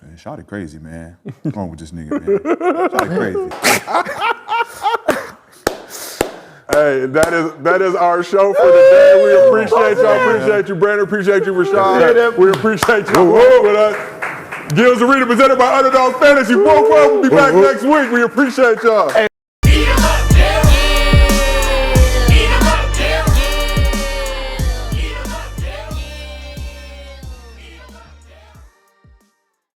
man, Shawty crazy, man. What's wrong with this nigga, man? Shawty crazy. Hey, that is our show for today. We appreciate y'all. Appreciate you, Brandon. Appreciate you, Rashad. We appreciate you with us. Gills Arena presented by Underdog Fantasy. Both of them will be back next week. We appreciate y'all.